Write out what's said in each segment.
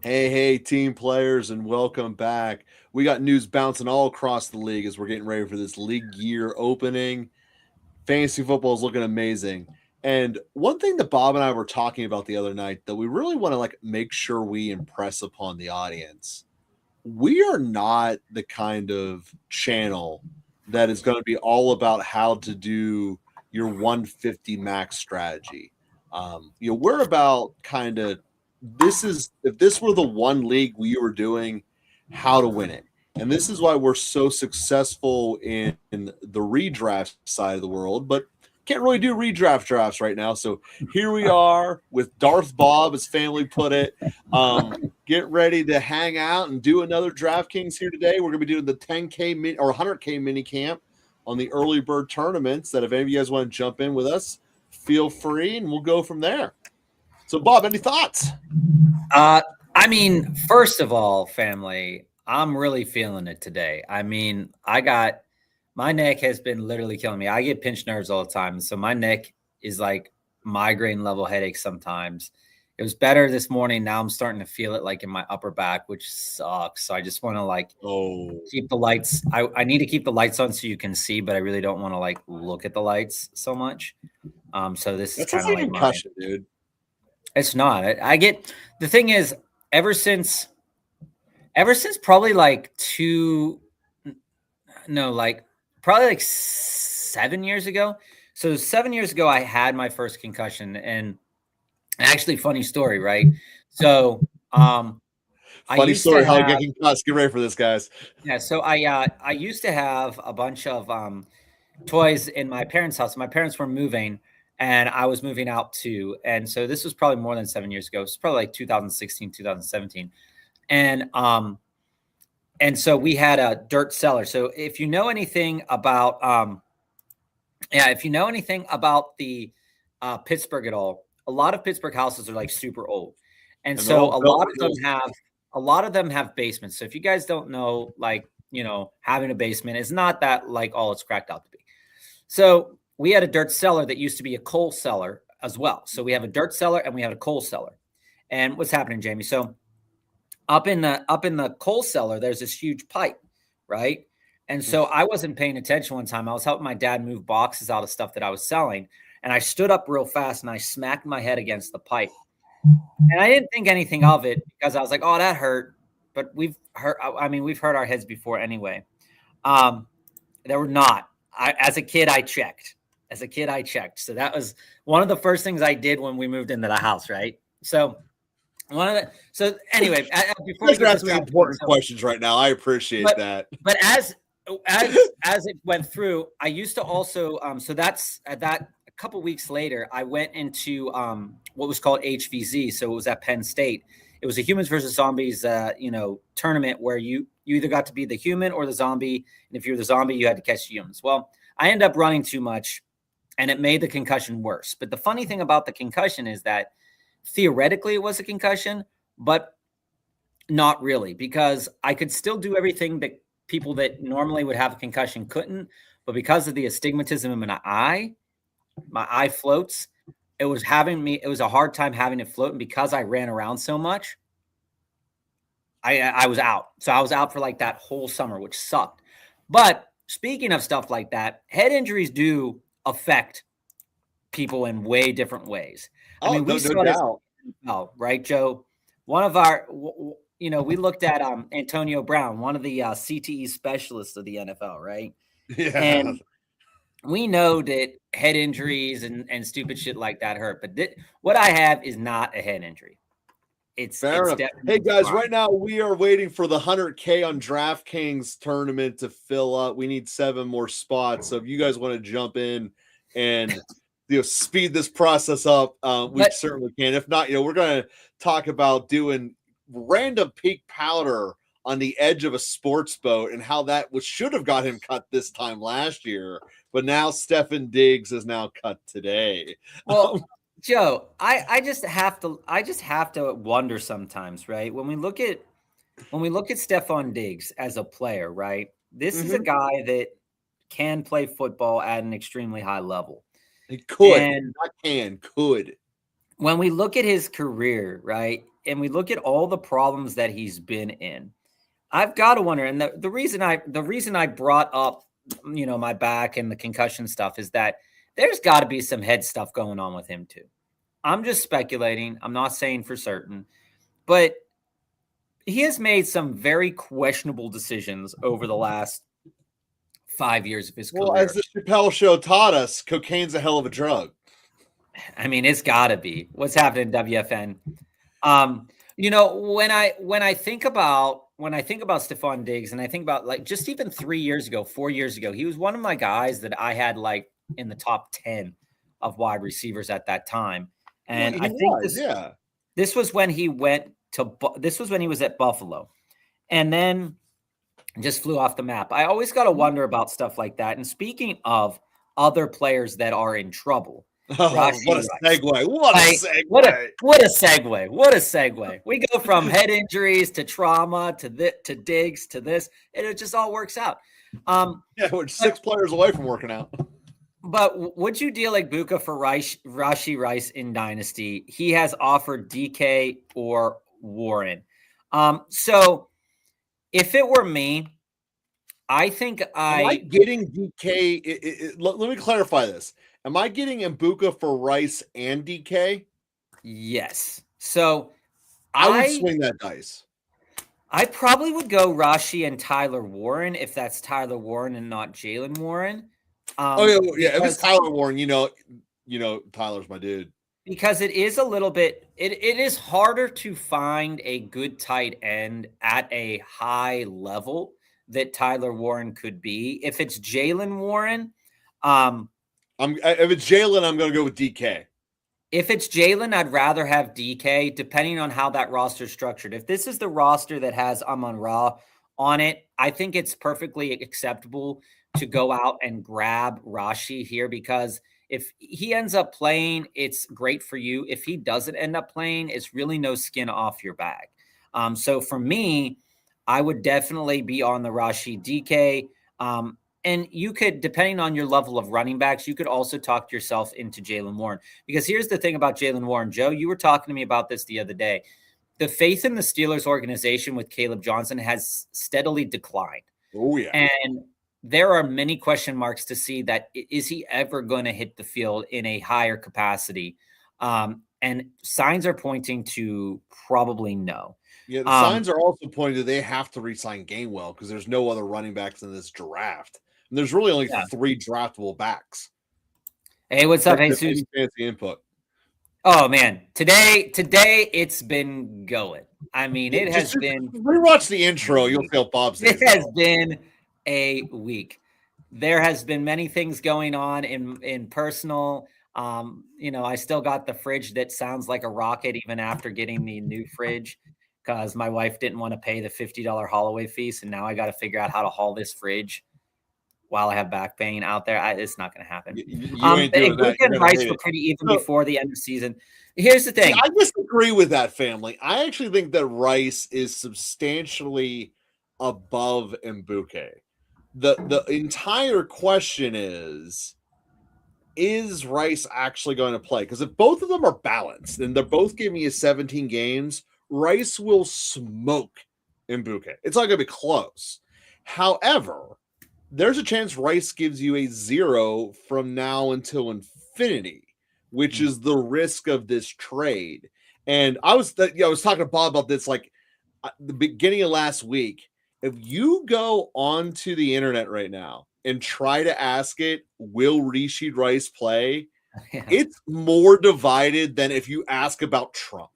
Hey, team players, and welcome back. We got news bouncing all across the league as we're getting ready for this league year opening. Fantasy football is looking amazing. And one thing that Bob and I were talking about the other night that we really want to make sure we impress upon the audience. We are not the kind of channel that is going to be all about how to do your 150 max strategy. We're about kind of this is if this were the one league we were doing, how to win it. And this is why we're so successful in the redraft side of the world, but can't really do redraft drafts right now. So here we are with Darth Bob, as family put it. Get ready to hang out and do another DraftKings here today. We're going to be doing the 10K or 100K mini camp on the early bird tournaments. That if any of you guys want to jump in with us, feel free, and we'll go from there. So, Bob, any thoughts? First of all, family, I'm really feeling it today. My neck has been literally killing me. I get pinched nerves all the time. So my neck is like migraine level headaches sometimes. It was better this morning. Now I'm starting to feel it like in my upper back, which sucks. So I just want to keep the lights. I need to keep the lights on so you can see, but I really don't want to look at the lights so much. So this is kind of like concussion, dude. It's not. The thing is, ever since probably probably 7 years ago. So 7 years ago, I had my first concussion, and actually, funny story, right? So, funny story how I get concussed. Get ready for this, guys. Yeah. So I used to have a bunch of toys in my parents' house. My parents were moving, and I was moving out too. And so this was probably more than 7 years ago. It's probably like 2016, 2017. And so we had a dirt cellar. So if you know anything about, the Pittsburgh at all, a lot of Pittsburgh houses are like super old. And so a lot of them have basements. So if you guys don't know, having a basement is not that like all it's cracked out to be. So we had a dirt cellar that used to be a coal cellar as well. So we have a dirt cellar and we had a coal cellar. And what's happening, Jamie? So up in the coal cellar, there's this huge pipe, right? And so I wasn't paying attention one time. I was helping my dad move boxes out of stuff that I was selling. And I stood up real fast and I smacked my head against the pipe. And I didn't think anything of it because I was like, oh, that hurt. But we've hurt our heads before anyway. They were not. As a kid, I checked. So that was one of the first things I did when we moved into the house, right? So anyway, before we get to important questions right now, I appreciate that. But as it went through, I used to also so that's at that a couple weeks later, I went into what was called HVZ. So it was at Penn State. It was a humans versus zombies tournament where you either got to be the human or the zombie, and if you were the zombie, you had to catch the humans. Well, I ended up running too much, and it made the concussion worse. But the funny thing about the concussion is that theoretically it was a concussion, but not really, because I could still do everything that people that normally would have a concussion couldn't. But because of the astigmatism in my eye floats. It was a hard time having it float. And because I ran around so much, I was out. So I was out for like that whole summer, which sucked. But speaking of stuff like that, head injuries do affect people in way different ways. We saw this, right, Joe? One of our, we looked at Antonio Brown, one of the CTE specialists of the NFL, right? Yeah. And we know that head injuries and stupid shit like that hurt. But what I have is not a head injury. It's enough. Hey, guys, right now we are waiting for the 100K on DraftKings tournament to fill up. We need 7 more spots. So if you guys want to jump in and speed this process up, we certainly can. If not, we're going to talk about doing random peak powder on the edge of a sports boat and how that should have got him cut this time last year. But now Stefan Diggs is now cut today. Well, Joe, I just have to wonder sometimes, right? When we look at Stefan Diggs as a player, right? This is a guy that can play football at an extremely high level. He could. Not can, could. When we look at his career, right? and we look at all the problems that he's been in, I've got to wonder. And the reason I brought up, my back and the concussion stuff is that there's got to be some head stuff going on with him too. I'm just speculating. I'm not saying for certain, but he has made some very questionable decisions over the last 5 years of his career. Well, as the Chappelle Show taught us, cocaine's a hell of a drug. I mean, it's got to be. What's happening, WFN? When I think about Stephon Diggs, and I think about like just even 3 years ago, 4 years ago, he was one of my guys that I had like in the top 10 of wide receivers at that time. And I think this was when he was at Buffalo, and then just flew off the map. I always got to wonder about stuff like that. And speaking of other players that are in trouble. Oh, what a segue. What a segue. What a segue. What a segue. We go from head injuries to trauma to Diggs to this, and it just all works out. We're 6 players away from working out. But would you deal like Buka for Rashee Rice in Dynasty? He has offered DK or Warren. So if it were me, I think Am I getting DK? Let me clarify this. Am I getting Mbuka for Rice and DK? Yes. So I would swing that dice. I probably would go Rashee and Tyler Warren if that's Tyler Warren and not Jalen Warren. If it's Tyler Warren, Tyler's my dude. Because it is a little bit, it is harder to find a good tight end at a high level that Tyler Warren could be. If it's Jalen Warren, if it's Jalen, I'm going to go with DK. If it's Jalen, I'd rather have DK, depending on how that roster is structured. If this is the roster that has Amon-Ra on it, I think it's perfectly acceptable to go out and grab Rashee here, because if he ends up playing, it's great for you. If he doesn't end up playing, it's really no skin off your back. So for me, I would definitely be on the Rashee DK. And you could, depending on your level of running backs, you could also talk yourself into Jalen Warren. Because here's the thing about Jalen Warren. Joe, you were talking to me about this the other day. The faith in the Steelers organization with Caleb Johnson has steadily declined. Oh, yeah. And there are many question marks to see that is he ever going to hit the field in a higher capacity? And signs are pointing to probably no. Yeah, the signs are also pointing to they have to re-sign Gainwell because there's no other running backs in this draft. And there's really only 3 draftable backs. Hey, what's up, Jesus? Fancy input. Oh man, today it's been going. I mean, it has been. Rewatch the intro, you'll feel Bob's. It has been a week. There has been many things going on in personal. I still got the fridge that sounds like a rocket even after getting the new fridge, because my wife didn't want to pay the $50 Holloway fee, and now I got to figure out how to haul this fridge while I have back pain out there. It's not going to happen. Buka and Rice were pretty even before the end of the season. Here's the thing. I disagree with that, family. I actually think that Rice is substantially above Mbuka. The entire question is Rice actually going to play? Because if both of them are balanced and they're both giving you 17 games, Rice will smoke Mbuka. It's not going to be close. However, there's a chance Rice gives you a 0 from now until infinity, which is the risk of this trade. And I was talking to Bob about this like the beginning of last week. If you go onto the internet right now and try to ask it, will Rashee Rice play? Yeah. It's more divided than if you ask about Trump.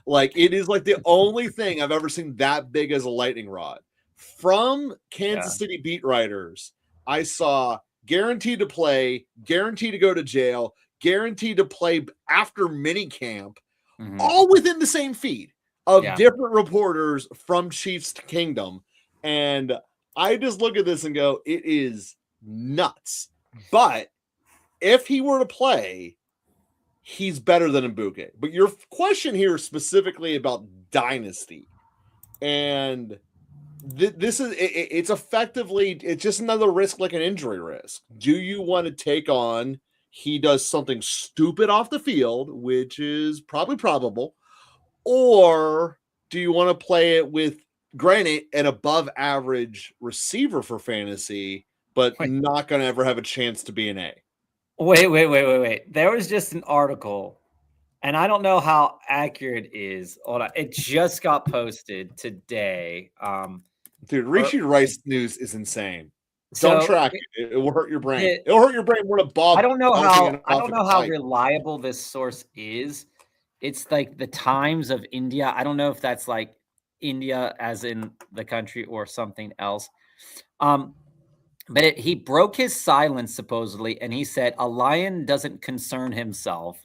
Like, it is like the only thing I've ever seen that big as a lightning rod. From Kansas City beat writers, I saw guaranteed to play, guaranteed to go to jail, guaranteed to play after minicamp, all within the same feed of different reporters from Chiefs Kingdom. And I just look at this and go, it is nuts. But if he were to play, he's better than Mbuka. But your question here is specifically about dynasty. And this is, it's effectively, it's just another risk, like an injury risk. Do you want to take on, he does something stupid off the field, which is probably probable, Or do you want to play it with, granted, an above average receiver for fantasy, but not going to ever have a chance to be an A? Wait. There was just an article, and I don't know how accurate it is. Hold on. It just got posted today. Dude, Rashee Rice news is insane. So don't track it. It will hurt your brain. It'll hurt your brain more than Bob. I don't know how reliable this source is. It's like the Times of India. I don't know if that's like India as in the country or something else. But he broke his silence supposedly, and he said a lion doesn't concern himself.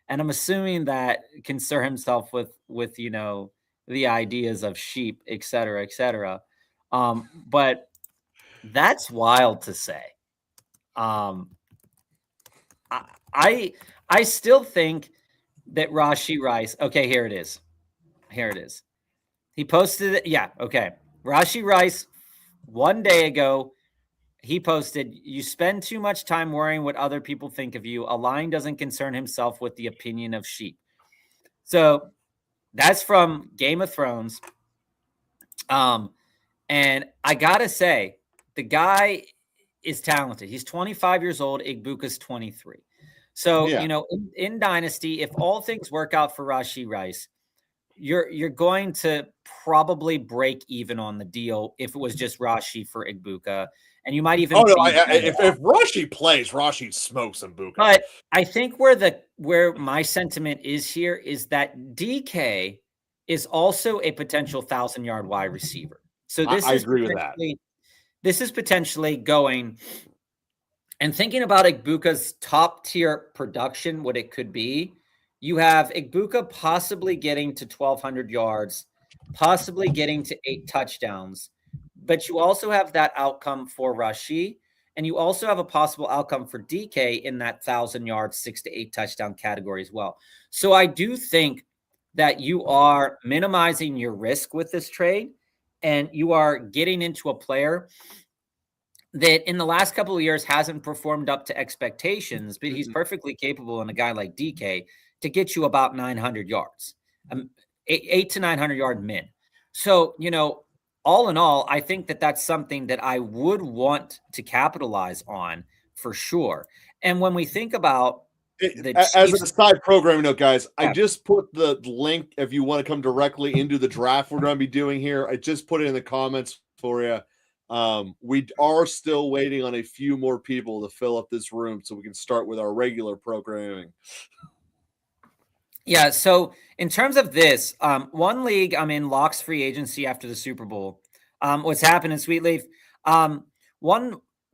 And I'm assuming that concern himself with the ideas of sheep, et cetera, et cetera. But that's wild to say. I still think that Rashee Rice. Okay, here it is. He posted it. Yeah, okay. Rashee Rice, 1 day ago, he posted, "You spend too much time worrying what other people think of you. A lion doesn't concern himself with the opinion of sheep." So that's from Game of Thrones. And I gotta say, the guy is talented. He's 25 years old. Igbuka's 23. So, in Dynasty, if all things work out for Rashee Rice, you're going to probably break even on the deal if it was just Rashee for Igbuka. And you might even if Rashee plays, Rashee smokes Igbuka. But I think where my sentiment is here is that DK is also a potential 1,000-yard wide receiver. So I agree with that. This is potentially going and thinking about Igbuka's top tier production, what it could be. You have Igbuka possibly getting to 1,200 yards, possibly getting to 8 touchdowns, but you also have that outcome for Rashee, and you also have a possible outcome for DK in that 1,000 yards, 6 to 8 touchdown category as well. So I do think that you are minimizing your risk with this trade, and you are getting into a player that in the last couple of years hasn't performed up to expectations, but he's perfectly capable in a guy like DK to get you about 900 yards, 8 to 900 yard min. So, all in all, I think that that's something that I would want to capitalize on for sure. And when we think about as a side programming note, guys, I just put the link if you want to come directly into the draft we're going to be doing here. I just put it in the comments for you. We are still waiting on a few more people to fill up this room so we can start with our regular programming. Yeah, so in terms of this, one league I'm in locks free agency after the Super Bowl. What's happening, Sweet Leaf?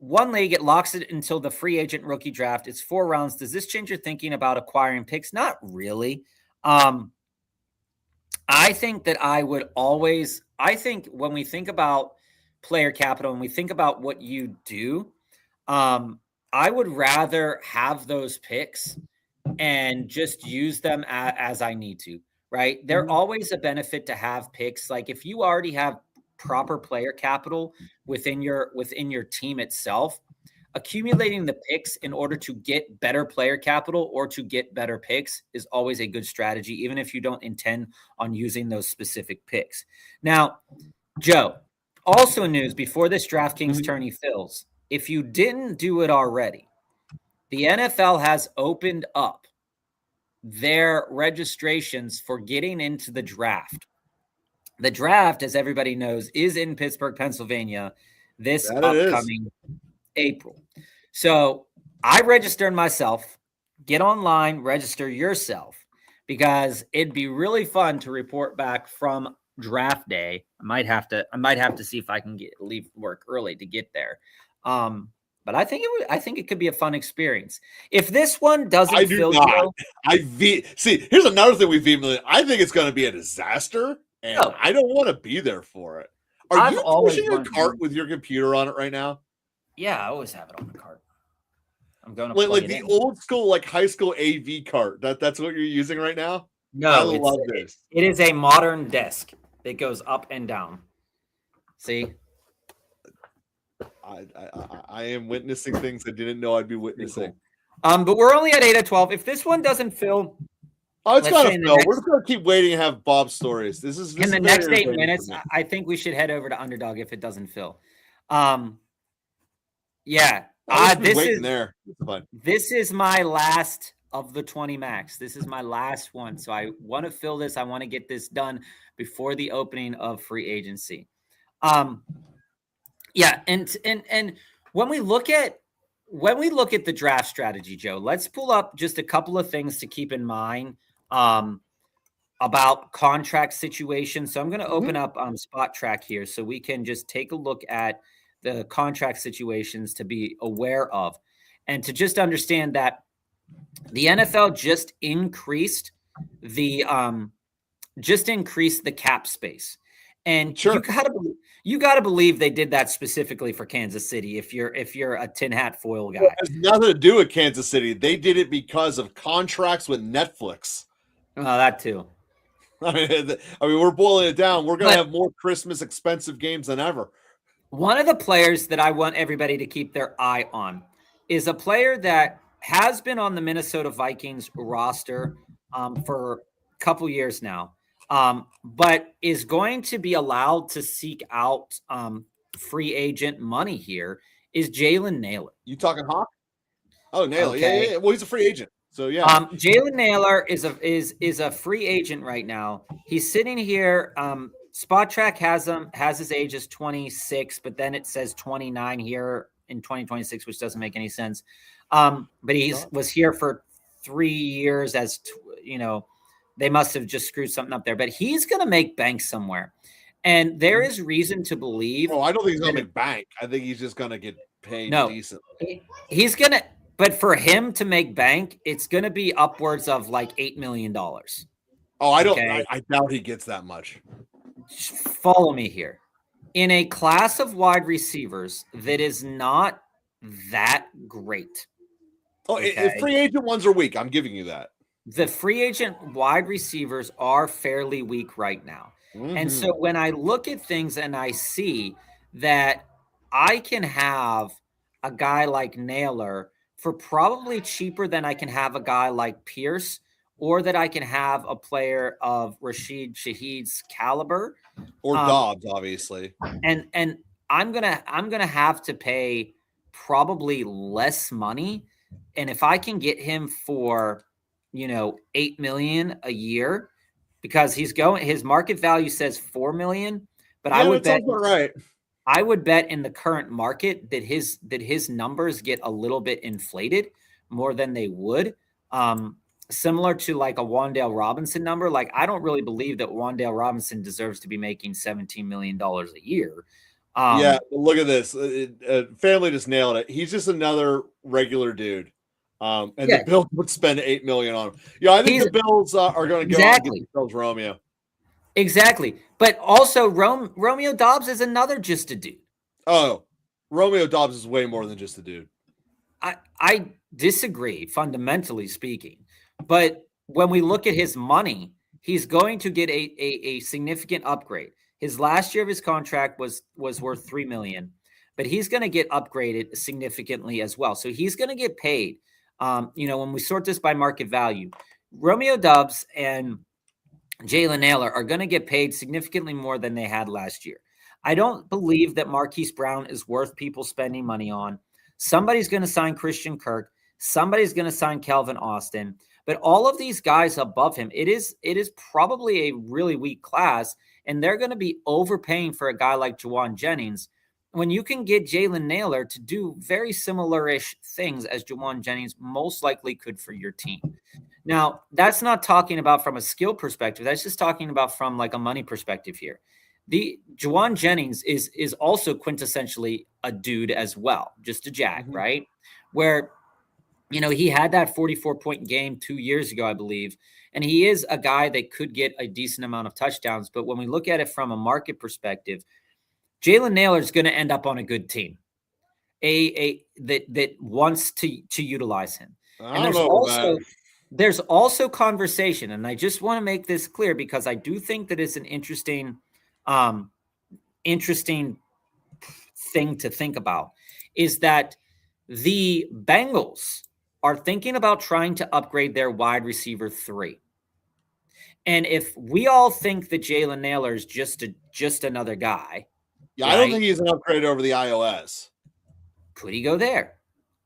One league, it locks it until the free agent rookie draft. It's 4 rounds. Does this change your thinking about acquiring picks? Not really. I think that I think when we think about player capital and we think about what you do, I would rather have those picks and just use them as I need to, right? They're always a benefit to have picks. Like if you already have proper player capital within your team itself, accumulating the picks in order to get better player capital or to get better picks is always a good strategy, even if you don't intend on using those specific picks. Now, Joe, also news before this DraftKings tourney fills, if you didn't do it already, the NFL has opened up their registrations for getting into the draft. The draft, as everybody knows, is in Pittsburgh, Pennsylvania this upcoming April. So I registered myself. Get online, register yourself, because it'd be really fun to report back from draft day. I might have to see if I can leave work early to get there. But I think it could be a fun experience. If this one doesn't fill you, see, here's another thing we vehemently. I think it's going to be a disaster, and I don't want to be there for it. Are you pushing your cart with your computer on it right now? Yeah, I always have it on the cart. I'm going to like the old school, like high school AV cart. That's what you're using right now. No, I love this. It is a modern desk that goes up and down. See. I am witnessing things I didn't know I'd be witnessing. Cool. But we're only at 8 of 12. If this one doesn't fill, Oh, it's got to fill. We're just going to keep waiting and have Bob's stories. This is in the next 8 minutes. I think we should head over to Underdog if it doesn't fill. Yeah. This is my last of the 20 max. This is my last one. So I want to fill this. I want to get this done before the opening of free agency. Yeah, and when we look at the draft strategy, Joe, let's pull up just a couple of things to keep in mind about contract situations. So I'm going to open up Spot Track here so we can just take a look at the contract situations to be aware of, and to just understand that the NFL just increased the cap space. And sure, you gotta believe they did that specifically for Kansas City. If you're a tin hat foil guy, it has nothing to do with Kansas City. They did it because of contracts with Netflix. Oh, that too. I mean, we're boiling it down. We're gonna have more Christmas expensive games than ever. One of the players that I want everybody to keep their eye on is a player that has been on the Minnesota Vikings roster for a couple years now. But is going to be allowed to seek out free agent money here is Jalen Nailor. You talking Hawk? Oh, Nailor. Okay. Yeah. Well, he's a free agent. So yeah. Jalen Nailor is a free agent right now. He's sitting here. Spot Track has his age as 26, but then it says 29 here in 2026, which doesn't make any sense. But he was here for 3 years they must have just screwed something up there, but he's going to make bank somewhere. And there is reason to believe. Oh, I don't think he's going to make bank. I think he's just going to get paid decently. He's going to, but for him to make bank, it's going to be upwards of like $8 million. Oh, I doubt he gets that much. Follow me here. In a class of wide receivers that is not that great. Oh, free agent ones are weak. I'm giving you that. The free agent wide receivers are fairly weak right now. Mm-hmm. And so when I look at things and I see that I can have a guy like Nailor for probably cheaper than I can have a guy like Pierce, or that I can have a player of Rashid Shaheed's caliber. Or Dobbs, obviously. And I'm gonna have to pay probably less money. And if I can get him for $8 million a year, because his market value says $4 million, but I would bet right. I would bet in the current market that his numbers get a little bit inflated more than they would. Similar to like a Wan'Dale Robinson number. Like, I don't really believe that Wan'Dale Robinson deserves to be making $17 million a year. Look at this. Family just nailed it. He's just another regular dude. The Bills would spend $8 million on him. Yeah, I think the Bills are going to go out and get themselves Romeo. Exactly. But also Romeo Dobbs is another just a dude. Oh, Romeo Dobbs is way more than just a dude. I disagree, fundamentally speaking. But when we look at his money, he's going to get a significant upgrade. His last year of his contract was worth $3 million, but he's going to get upgraded significantly as well. So he's going to get paid. When we sort this by market value, Romeo Dobbs and Jalen Nailor are going to get paid significantly more than they had last year. I don't believe that Marquise Brown is worth people spending money on. Somebody's going to sign Christian Kirk. Somebody's going to sign Calvin Austin. But all of these guys above him, it is probably a really weak class, and they're going to be overpaying for a guy like Juwan Jennings when you can get Jalen Nailor to do very similar-ish things as Juwan Jennings most likely could for your team. Now, that's not talking about from a skill perspective. That's just talking about from like a money perspective here. The Juwan Jennings is also quintessentially a dude as well, just a jack, right? Where he had that 44-point game 2 years ago, I believe, and he is a guy that could get a decent amount of touchdowns. But when we look at it from a market perspective, Jalen Nailor is going to end up on a good team, that wants to utilize him. And there's also conversation, and I just want to make this clear because I do think that it's an interesting thing to think about, is that the Bengals are thinking about trying to upgrade their wide receiver 3. And if we all think that Jalen Naylor is just another guy, yeah, right? I don't think he's an upgrade over the iOS. Could he go there?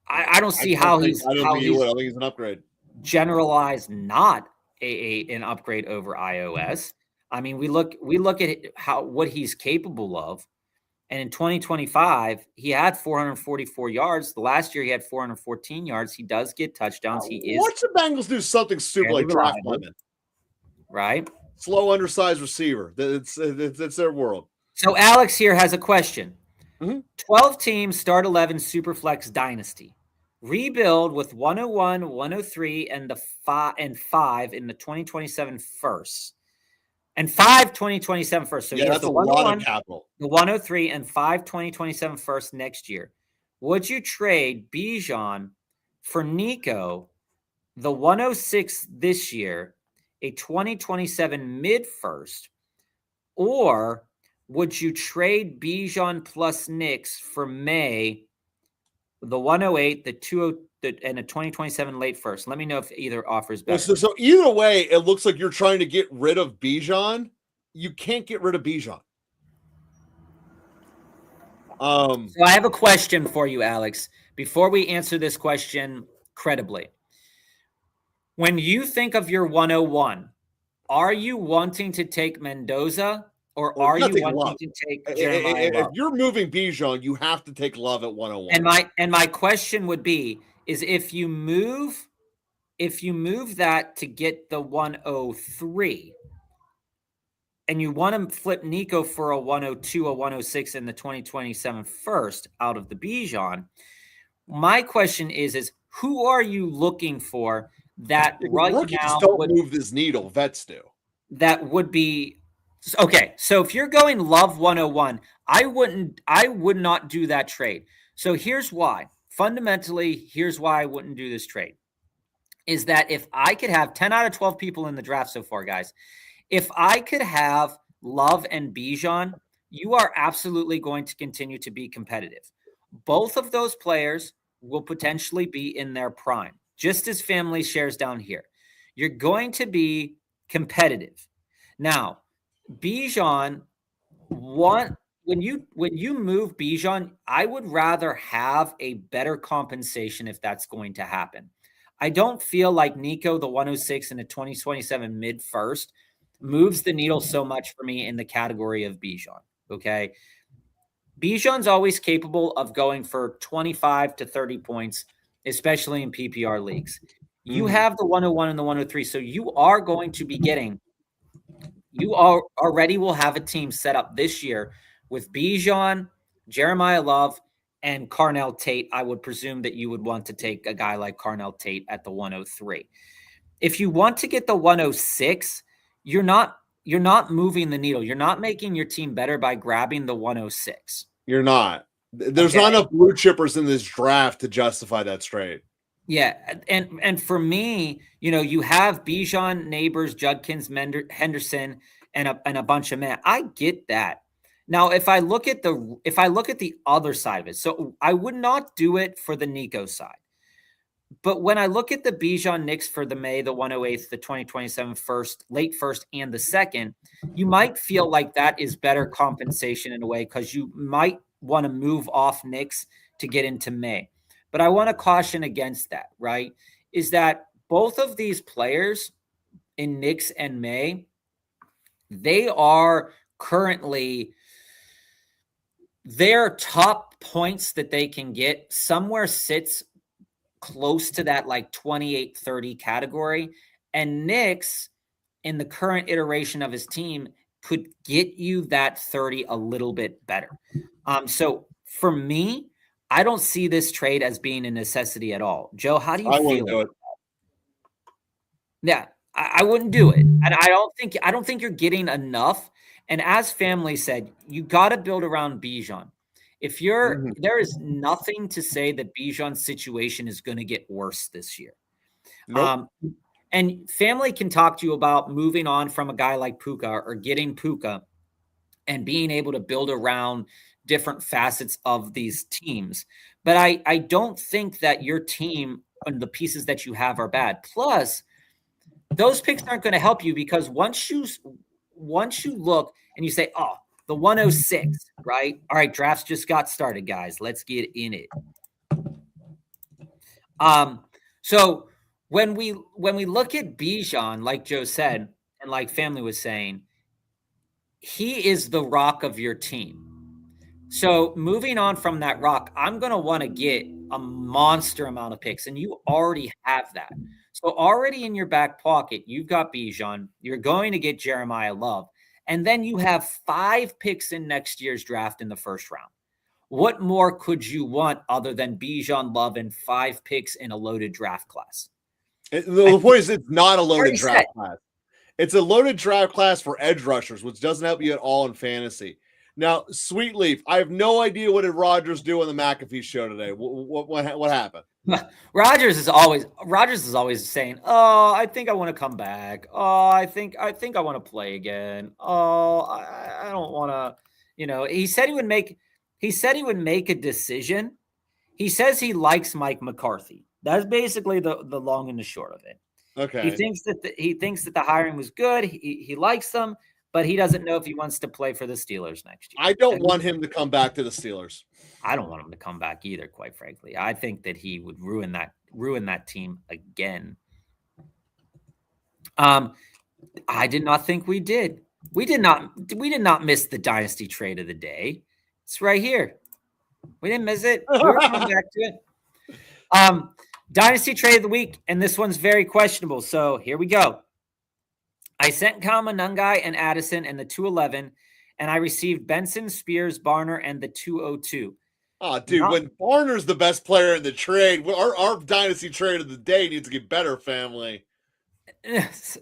I don't see how he's. I don't think he would. I think he's an upgrade. Generalized, not an upgrade over iOS. I mean, we look at what he's capable of. And in 2025, he had 444 yards. The last year, he had 414 yards. He does get touchdowns. He is. Watch the Bengals do something stupid like draft lineman. Right? Slow, undersized receiver. It's their world. So Alex here has a question. 12 teams, start 11, Superflex Dynasty. Rebuild with 101, 103, and the 5 in the 2027 first. And 5 2027 first. So yeah, that's a lot of capital. The 103 and 5 2027 first next year. Would you trade Bijan for Nico, the 106 this year, a 2027 mid first, or would you trade Bijan plus Knicks for May, the 108, the 20, and a 2027 late first? Let me know if either offers better. So either way, it looks like you're trying to get rid of Bijan. You can't get rid of Bijan. So I have a question for you, Alex. Before we answer this question credibly, when you think of your 101, are you wanting to take Mendoza? Or are you wanting to take Jeremiah Love? If you're moving Bijan, you have to take Love at 101. And my question would be, is if you move that to get the 103, and you want to flip Nico for a 102, a 106 in the 2027 first out of the Bijan, my question is who are you looking for that right now don't move this needle? Vets do. That would be. Okay, so if you're going Love 101, I would not do that trade. So here's why. Fundamentally, here's why I wouldn't do this trade. Is that if I could have 10 out of 12 people in the draft so far, guys, if I could have Love and Bijan, you are absolutely going to continue to be competitive. Both of those players will potentially be in their prime, just as family shares down here. You're going to be competitive. Now, Bijan, when you move Bijan, I would rather have a better compensation if that's going to happen. I don't feel like Nico, the 106 and the 2027 mid first, moves the needle so much for me in the category of Bijan. Okay. Bijan's always capable of going for 25 to 30 points, especially in PPR leagues. You have the 101 and the 103, so you are going to be getting. You already will have a team set up this year with Bijan, Jeremiah Love, and Carnell Tate. I would presume that you would want to take a guy like Carnell Tate at the 103. If you want to get the 106, you're not moving the needle. You're not making your team better by grabbing the 106. You're not. There's not enough blue chippers in this draft to justify that trade. Yeah, and for me, you have Bijan, Neighbors, Judkins, Henderson, and a bunch of men. I get that. Now, if I look at the other side of it, so I would not do it for the Nico side. But when I look at the Bijan Knicks for the May, the 108th, the 2027 first, late first, and the second, you might feel like that is better compensation in a way because you might want to move off Knicks to get into May. But I want to caution against that, right? Is that both of these players in Knicks and May, they are currently their top points that they can get somewhere sits close to that like 28-30 category. And Knicks, in the current iteration of his team, could get you that 30 a little bit better. So for me, I don't see this trade as being a necessity at all. Joe, how do you feel about it? Yeah, I wouldn't do it. And I don't think you're getting enough. And as family said, you got to build around Bijan. If there is nothing to say that Bijan's situation is going to get worse this year. Nope. And family can talk to you about moving on from a guy like Puka or getting Puka and being able to build around different facets of these teams. But I don't think that your team and the pieces that you have are bad. Plus, those picks aren't going to help you because once you look and you say, oh, the 106, right? All right, drafts just got started, guys. Let's get in it. So when we look at Bijan, like Joe said, and like Family was saying, he is the rock of your team. So moving on from that rock, I'm going to want to get a monster amount of picks, and you already have that. So already in your back pocket, you've got Bijan. You're going to get Jeremiah Love, and then you have 5 picks in next year's draft in the first round. What more could you want other than Bijan, Love, and 5 picks in a loaded draft class? The point is, it's not a loaded draft class. It's a loaded draft class for edge rushers, which doesn't help you at all in fantasy. Now, Sweetleaf, I have no idea what did Rogers do on the McAfee show today. What happened? Rogers is always saying, "Oh, I think I want to come back. Oh, I think I want to play again. Oh, I don't want to." He said he would make a decision. He says he likes Mike McCarthy. That's basically the long and the short of it. Okay. He thinks that the hiring was good. He likes them, but he doesn't know if he wants to play for the Steelers next year. I don't want him to come back to the Steelers. I don't want him to come back either, quite frankly. I think that he would ruin that team again. I did not think we did. We did not miss the dynasty trade of the day. It's right here. We didn't miss it. We were coming back to it. Dynasty trade of the week, and this one's very questionable. So here we go. I sent Kama Nungai and Addison and the 211, and I received Benson, Spears, Barner, and the 202. Oh, dude, when Barner's the best player in the trade, our dynasty trade of the day needs to get better, family.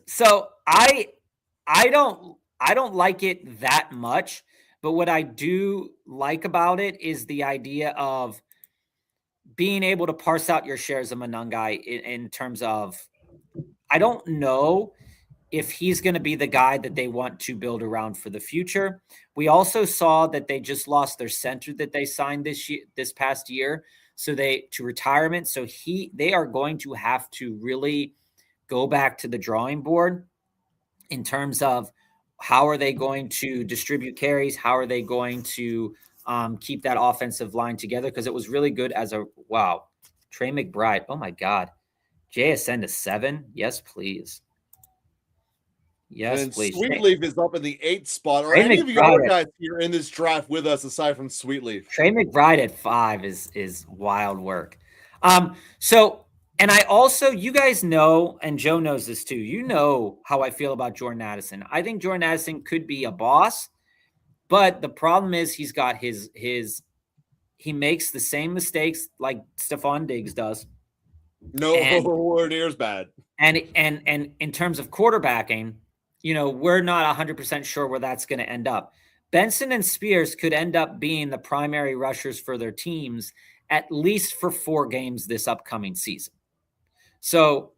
So I don't like it that much, but what I do like about it is the idea of being able to parse out your shares of Manungai in terms of, I don't know if he's going to be the guy that they want to build around for the future. We also saw that they just lost their center that they signed this past year, to retirement. So they are going to have to really go back to the drawing board in terms of how are they going to distribute carries? How are they going to keep that offensive line together? Because it was really good Trey McBride. Oh my God. JSN to 7. Yes, please. Yes, please. Sweetleaf is up in the 8th spot. Are any of you other guys here in this draft with us aside from Sweetleaf? Trey McBride at 5 is wild work. And I also, you guys know, and Joe knows this too, you know how I feel about Jordan Addison. I think Jordan Addison could be a boss, but the problem is he's got he makes the same mistakes like Stephon Diggs does. Nowhere near as bad. And in terms of quarterbacking, we're not 100% sure where that's going to end up. Benson and Spears could end up being the primary rushers for their teams, at least for 4 games this upcoming season. So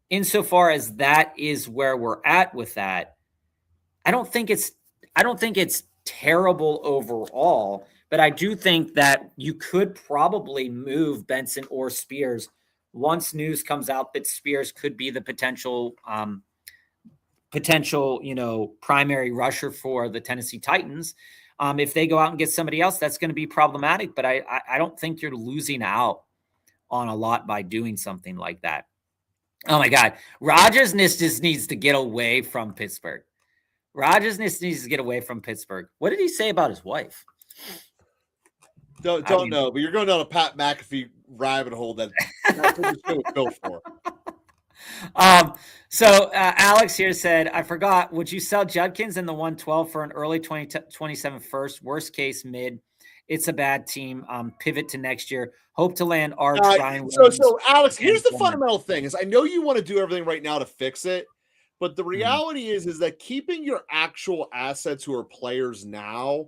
insofar as that is where we're at with that, I don't think it's terrible overall, but I do think that you could probably move Benson or Spears once news comes out that Spears could be the potential primary rusher for the Tennessee Titans. If they go out and get somebody else, that's going to be problematic, but I don't think you're losing out on a lot by doing something like that. Oh my God. Rodgers just needs to get away from Pittsburgh. What did he say about his wife? Don't know, but you're going down a Pat McAfee rabbit hole that's what the show was built for. So Alex here said, I forgot, would you sell Judkins in the 112 for an early 2027 first? Worst case mid. It's a bad team. Pivot to next year. Hope to land Arch, Ryan. So Alex, here's the fundamental thing is I know you want to do everything right now to fix it, but the reality is that keeping your actual assets who are players now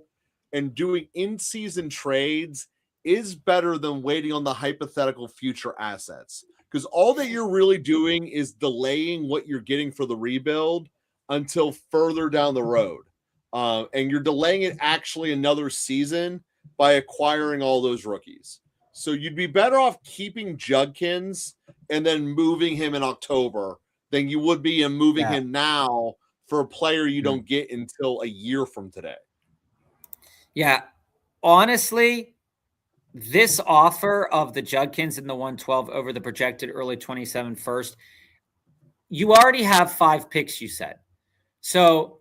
and doing in-season trades is better than waiting on the hypothetical future assets. Because all that you're really doing is delaying what you're getting for the rebuild until further down the road. And you're delaying it actually another season by acquiring all those rookies. So you'd be better off keeping Judkins and then moving him in October than you would be in moving him now for a player you don't get until a year from today. Yeah. Honestly, this offer of the Judkins in the 112 over the projected early 27 first, you already have 5 picks, you said. So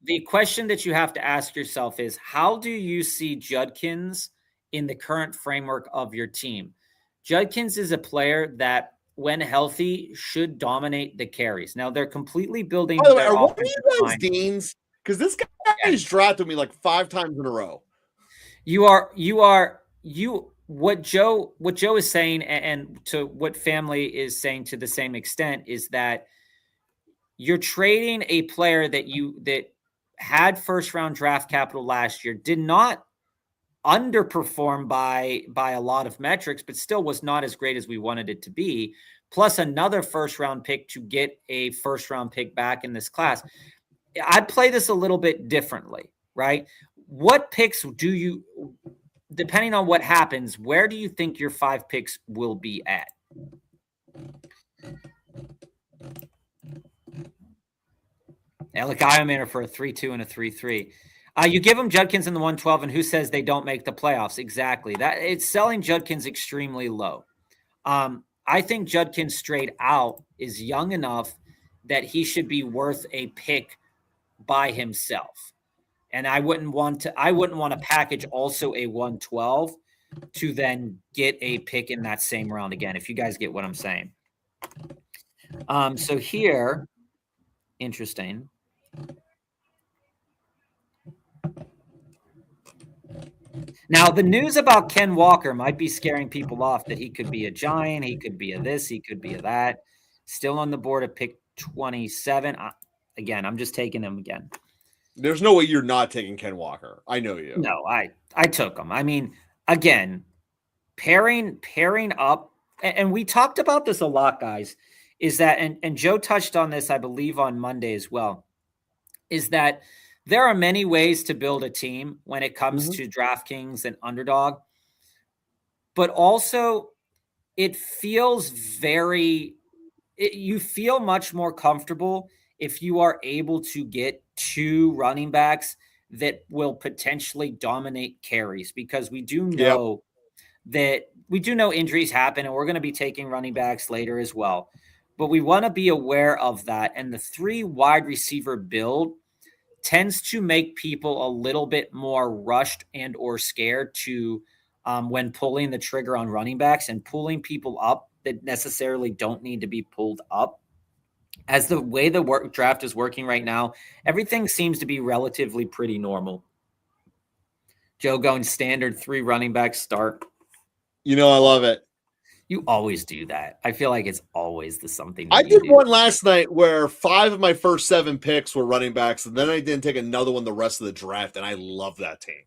the question that you have to ask yourself is, how do you see Judkins in the current framework of your team? Judkins is a player that, when healthy, should dominate the carries. Now, they're completely building their offensive line. Deans? Because this guy has drafted me like 5 times in a row. What Joe is saying, and to what family is saying to the same extent, is that you're trading a player that had first round draft capital last year, did not underperform by a lot of metrics, but still was not as great as we wanted it to be, plus another first round pick to get a first round pick back in this class. I'd play this a little bit differently, right? What picks do you, depending on what happens, where do you think your 5 picks will be at? Alec Ironman for a 3-2 and a 3-3. You give them Judkins in the 112, and who says they don't make the playoffs? Exactly. That it's selling Judkins extremely low. I think Judkins straight out is young enough that he should be worth a pick by himself. And I wouldn't want to package also a 112 to then get a pick in that same round again, if you guys get what I'm saying. So here, interesting. Now, the news about Ken Walker might be scaring people off, that he could be a Giant, he could be a this, he could be a that. Still on the board at pick 27. Again, I'm just taking him again. There's no way you're not taking Ken Walker. I know you. No, I took him. I mean, again, pairing up, and we talked about this a lot, guys, is that, and Joe touched on this, I believe, on Monday as well, is that there are many ways to build a team when it comes to DraftKings and Underdog, but also it feels you feel much more comfortable if you are able to get 2 running backs that will potentially dominate carries, because we do know injuries happen, and we're going to be taking running backs later as well. But we want to be aware of that. And the 3 wide receiver build tends to make people a little bit more rushed and or scared to when pulling the trigger on running backs and pulling people up that necessarily don't need to be pulled up. As the way the draft is working right now, everything seems to be relatively pretty normal. Joe going standard 3 running back start. I love it. You always do that. I feel like it's always the something. I did one last night where 5 of my first 7 picks were running backs, and then I didn't take another one the rest of the draft, and I love that team.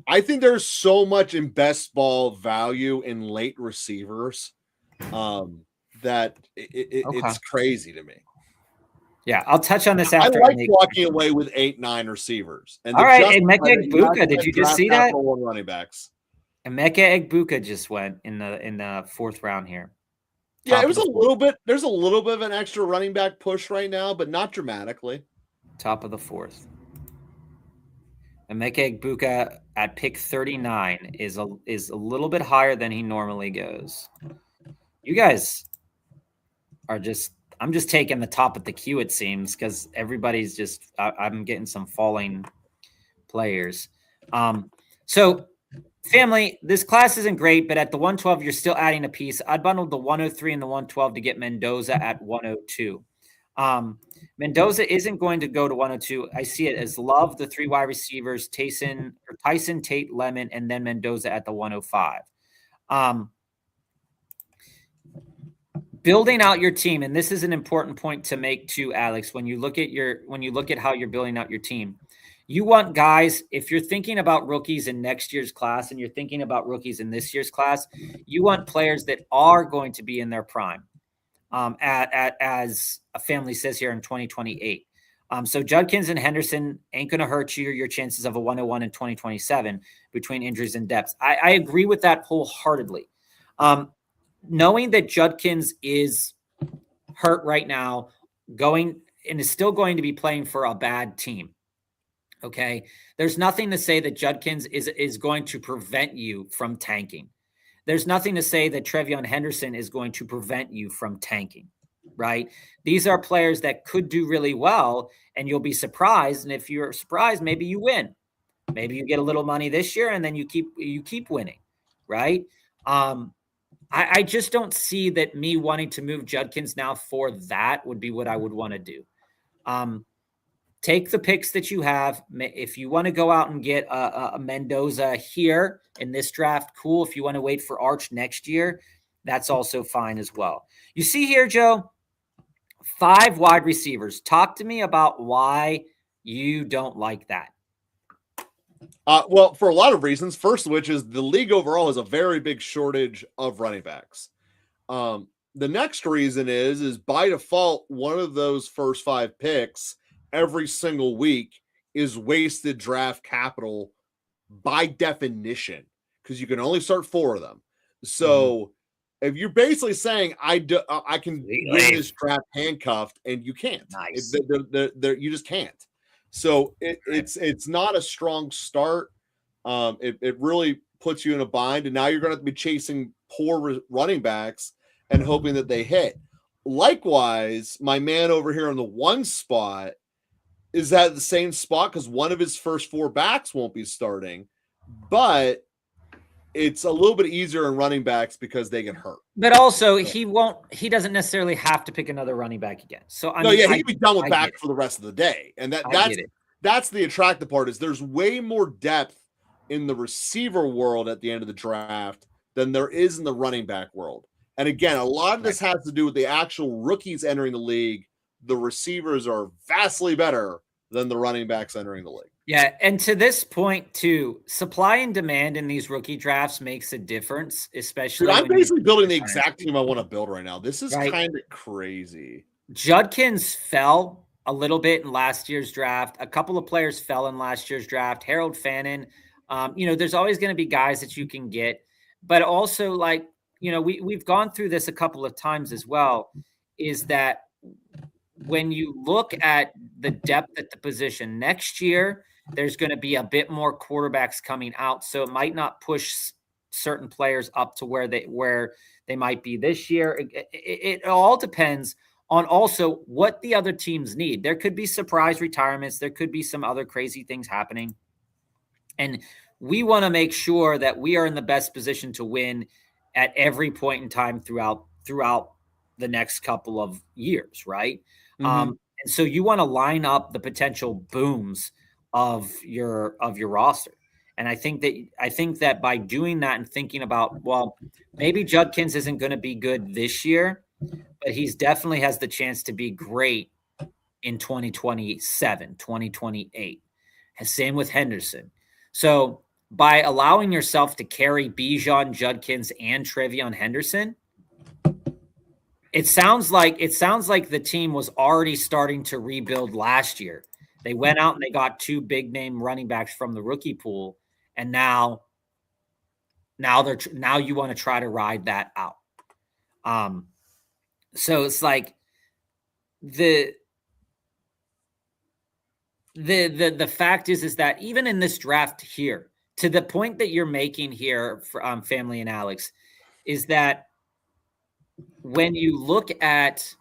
I think there's so much in best ball value in late receivers that it's crazy to me. Yeah, I'll touch on this after. I like walking away with 8-9 receivers. And all right, Emeka Egbuka, did you just see that? Running backs. Emeka Egbuka just went in the 4th round here. Yeah, it was a little bit. There's a little bit of an extra running back push right now, but not dramatically. Top of the 4th. Emeka Egbuka at pick 39 is a little bit higher than he normally goes. You guys are I'm just taking the top of the queue, it seems, because everybody's just I'm getting some falling players. So family, this class isn't great, but at the 112, you're still adding a piece. I bundled the 103 and the 112 to get Mendoza at 102. Mendoza isn't going to go to 102. I see it as Love, the 3 wide receivers, Tyson, Tate, Lemon, and then Mendoza at the 105. Building out your team, and this is an important point to make too, Alex, when you look at how you're building out your team. You want guys, if you're thinking about rookies in next year's class and you're thinking about rookies in this year's class, you want players that are going to be in their prime, as a family says here in 2028. So Judkins and Henderson ain't going to hurt your chances of a 101 in 2027 between injuries and depths. I agree with that wholeheartedly. Knowing that Judkins is hurt right now, going and is still going to be playing for a bad team. Okay. There's nothing to say that Judkins is going to prevent you from tanking. There's nothing to say that Trevion Henderson is going to prevent you from tanking, right? These are players that could do really well, and you'll be surprised. And if you're surprised, maybe you win. Maybe you get a little money this year, and then you keep winning, right? I just don't see that me wanting to move Judkins now for that would be what I would want to do. Take the picks that you have. If you want to go out and get a Mendoza here in this draft, cool. If you want to wait for Arch next year, that's also fine as well. You see here, Joe, 5 wide receivers. Talk to me about why you don't like that. Well, for a lot of reasons. First of which is the league overall has a very big shortage of running backs. The next reason is by default, one of those first 5 picks every single week is wasted draft capital by definition, because you can only start 4 of them. So if you're basically saying I can win this draft handcuffed, and you can't, nice. You just can't. So it's not a strong start. It really puts you in a bind, and now you're going to have to be chasing poor running backs and hoping that they hit. Likewise, my man over here on the 1 spot is at the same spot because one of his first 4 backs won't be starting, but it's a little bit easier in running backs because they get hurt. But also, he doesn't necessarily have to pick another running back again. So he can be done with back for the rest of the day. And that's the attractive part, is there's way more depth in the receiver world at the end of the draft than there is in the running back world. And again, a lot of this has to do with the actual rookies entering the league. The receivers are vastly better than the running backs entering the league. Yeah, and to this point, too, supply and demand in these rookie drafts makes a difference, especially. Dude, I'm basically building the exact team I want to build right now. This is kind of crazy. Judkins fell a little bit in last year's draft. A couple of players fell in last year's draft. Harold Fannin. There's always going to be guys that you can get, but also, we've gone through this a couple of times as well, is that when you look at the depth at the position next year, there's going to be a bit more quarterbacks coming out. So it might not push certain players up to where they might be this year. It all depends on also what the other teams need. There could be surprise retirements. There could be some other crazy things happening. And we want to make sure that we are in the best position to win at every point in time throughout the next couple of years, right? And so you want to line up the potential booms of your roster. And I think that by doing that and thinking about, well, maybe Judkins isn't going to be good this year, but he's definitely has the chance to be great in 2027, 2028. Same with Henderson. So by allowing yourself to carry Bijan, Judkins, and Trevion Henderson, it sounds like the team was already starting to rebuild last year. They went out and they got 2 big name running backs from the rookie pool, and now you want to try to ride that out. So it's like the fact is that even in this draft here, to the point that you're making here for Family and Alex, is that when you look at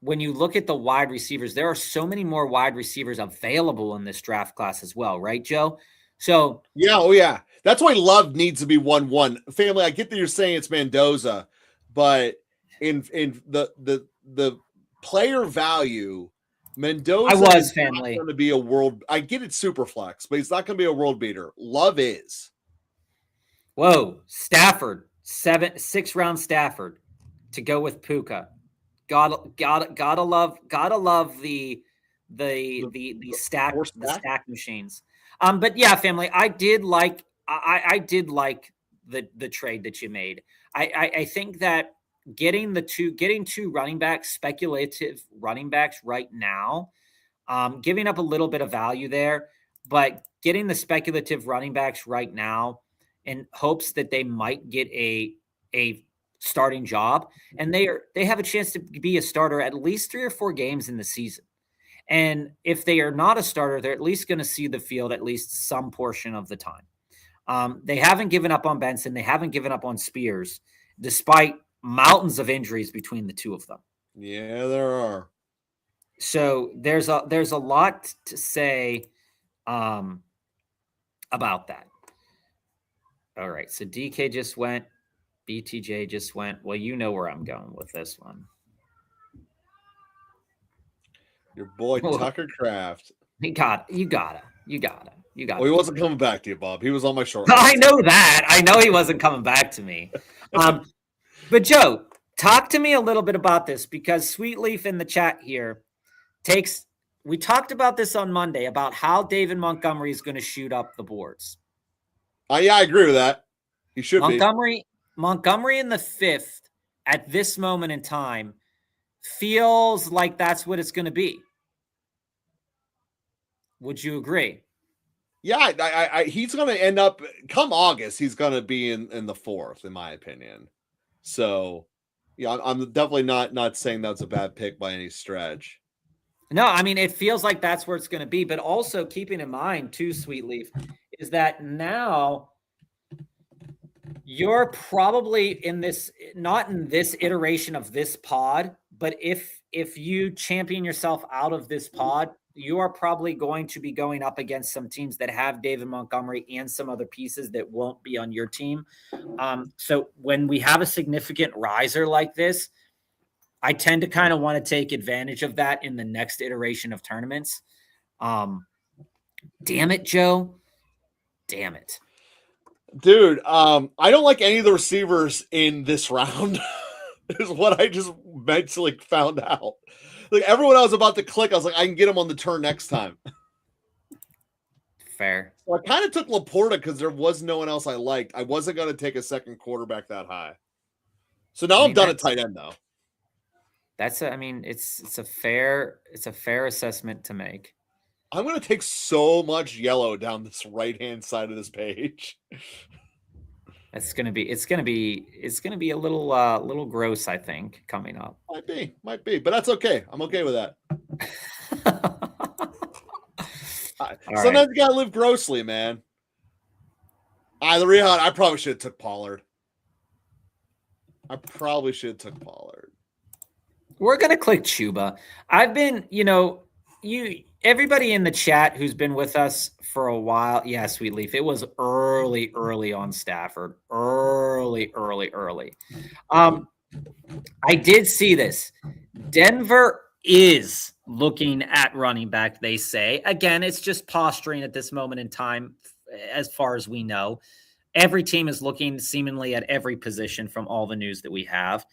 the wide receivers, there are so many more wide receivers available in this draft class as well, right, Joe? So yeah. That's why Love needs to be 1-1. Family, I get that you're saying it's Mendoza, but in the player value, Mendoza is not going to be a world. I get it, super flex, but he's not going to be a world beater. Love is. Whoa, Stafford, 6th round Stafford to go with Puka. Gotta love the stack machines. But yeah, family, I did like the trade that you made. I think that getting 2 running backs, speculative running backs right now, giving up a little bit of value there, but getting the speculative running backs right now in hopes that they might get a starting job, and they have a chance to be a starter at least 3 or 4 games in the season. And if they are not a starter, they're at least going to see the field at least some portion of the time. They haven't given up on Benson. They haven't given up on Spears, despite mountains of injuries between the two of them. Yeah, there are. So there's a lot to say about that. All right. So DK just went. BTJ just went. Well, you know where I'm going with this one. Your boy Tucker Kraft. You gotta. Well, he wasn't coming back to you, Bob. He was on my short list. I know that. I know he wasn't coming back to me. But Joe, talk to me a little bit about this, because Sweetleaf in the chat here we talked about this on Monday about how David Montgomery is going to shoot up the boards. Yeah, I agree with that. He should be. Montgomery in the 5th at this moment in time feels like that's what it's going to be. Would you agree? Yeah, he's going to end up, come August, he's going to be in the 4th, in my opinion. So, yeah, I'm definitely not saying that's a bad pick by any stretch. No, I mean, it feels like that's where it's going to be. But also keeping in mind, too, Sweetleaf, is that now you're probably not in this iteration of this pod, but if you champion yourself out of this pod, you are probably going to be going up against some teams that have David Montgomery and some other pieces that won't be on your team. So when we have a significant riser like this, I tend to kind of want to take advantage of that in the next iteration of tournaments. Damn it, Joe. Damn it. Dude, I don't like any of the receivers in this round. Is what I just mentally found out. Like, everyone I was about to click, I was like, I can get him on the turn next time. Fair. So I kind of took Laporta because there was no one else I liked. I wasn't going to take a second quarterback that high. So now I'm done at tight end, though. It's a fair assessment to make. I'm going to take so much yellow down this right-hand side of this page. It's gonna be a little gross, I think, coming up. Might be, but that's okay. I'm okay with that. Sometimes you gotta live grossly, man. The Rehab, I probably should have took Pollard. We're gonna click Chuba. I've been, everybody in the chat who's been with us for a while. Yeah, Sweetleaf. It was early on Stafford. Early. I did see this. Denver is looking at running back, they say. Again, it's just posturing at this moment in time, as far as we know. Every team is looking seemingly at every position from all the news that we have.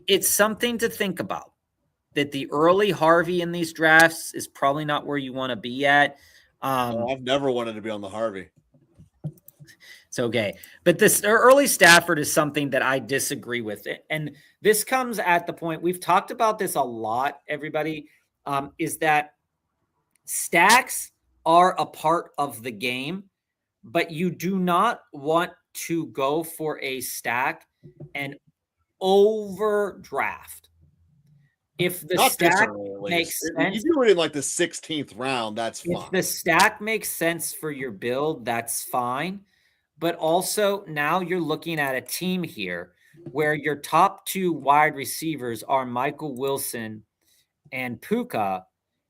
It's something to think about. That the early Harvey in these drafts is probably not where you want to be at. I've never wanted to be on the Harvey. It's okay. But this early Stafford is something that I disagree with. And this comes at the point, we've talked about this a lot, everybody, is that stacks are a part of the game, but you do not want to go for a stack and overdraft. If the stack makes sense, if you do it in like the 16th round, that's fine. If the stack makes sense for your build, that's fine. But also now you're looking at a team here where your top 2 wide receivers are Michael Wilson and Puka.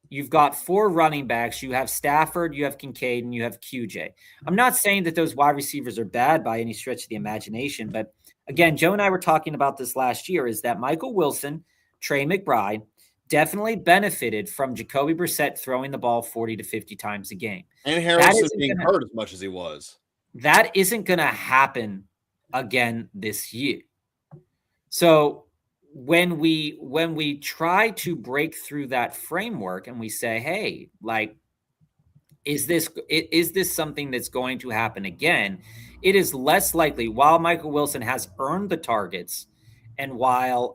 You've got 4 running backs. You have Stafford, you have Kincaid, and you have QJ. I'm not saying that those wide receivers are bad by any stretch of the imagination, but again, Joe and I were talking about this last year, is that Michael Wilson, Trey McBride definitely benefited from Jacoby Brissett throwing the ball 40 to 50 times a game. And Harrison being hurt as much as he was. That isn't going to happen again this year. So when we try to break through that framework and we say, hey, like, is this something that's going to happen again? It is less likely, while Michael Wilson has earned the targets and while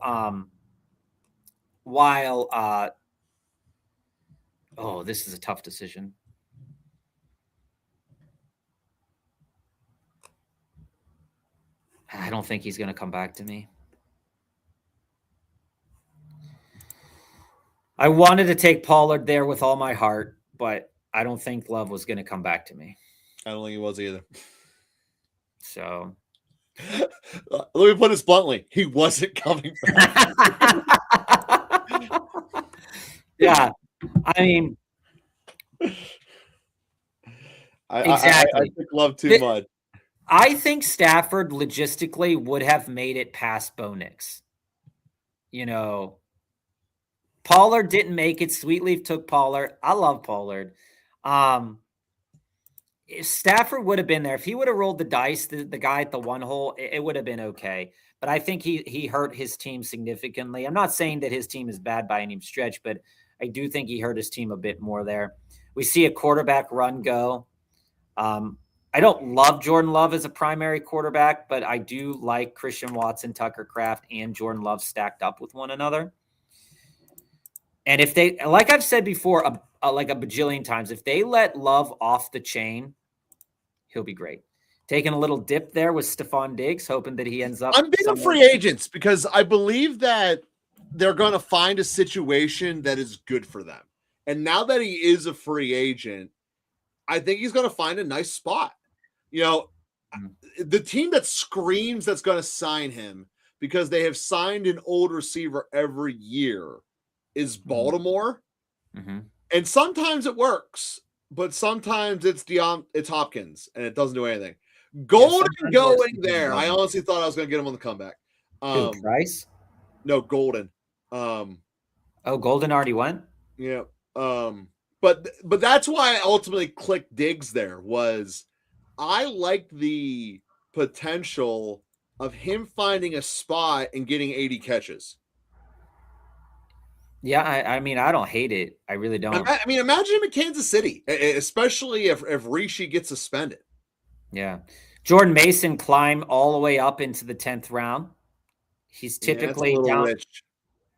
this is a tough decision. I don't think he's going to come back to me. I wanted to take Pollard there with all my heart, but I don't think Love was going to come back to me. I don't think he was either. So let me put this bluntly. He wasn't coming back. Yeah. I mean, exactly. I think Love too much. I think Stafford logistically would have made it past Bo Nix. You know, Pollard didn't make it. Sweetleaf took Pollard. I love Pollard. If Stafford would have been there, if he would have rolled the dice, the guy at the one hole, it would have been okay. But I think he hurt his team significantly. I'm not saying that his team is bad by any stretch, but I do think he hurt his team a bit more there. We see a quarterback run go. I don't love Jordan Love as a primary quarterback, but I do like Christian Watson, Tucker Kraft, and Jordan Love stacked up with one another. And if they, like I've said before, like a bajillion times, if they let Love off the chain, he'll be great. Taking a little dip there with Stephon Diggs, hoping that he ends up. I'm big on free agents because I believe that they're going to find a situation that is good for them. And now that he is a free agent, I think he's going to find a nice spot. You know, the team that screams that's going to sign him because they have signed an old receiver every year is Baltimore. Mm-hmm. And sometimes it works, but sometimes it's Hopkins and it doesn't do anything. Golden going there. I honestly thought I was going to get him on the comeback. Price? No, Golden. Golden already went? Yeah. But that's why I ultimately clicked Diggs there was I liked the potential of him finding a spot and getting 80 catches. Yeah, I mean, I don't hate it. I really don't. I mean, imagine him in Kansas City, especially if Rishi gets suspended. Yeah. Jordan Mason climbed all the way up into the 10th round. He's typically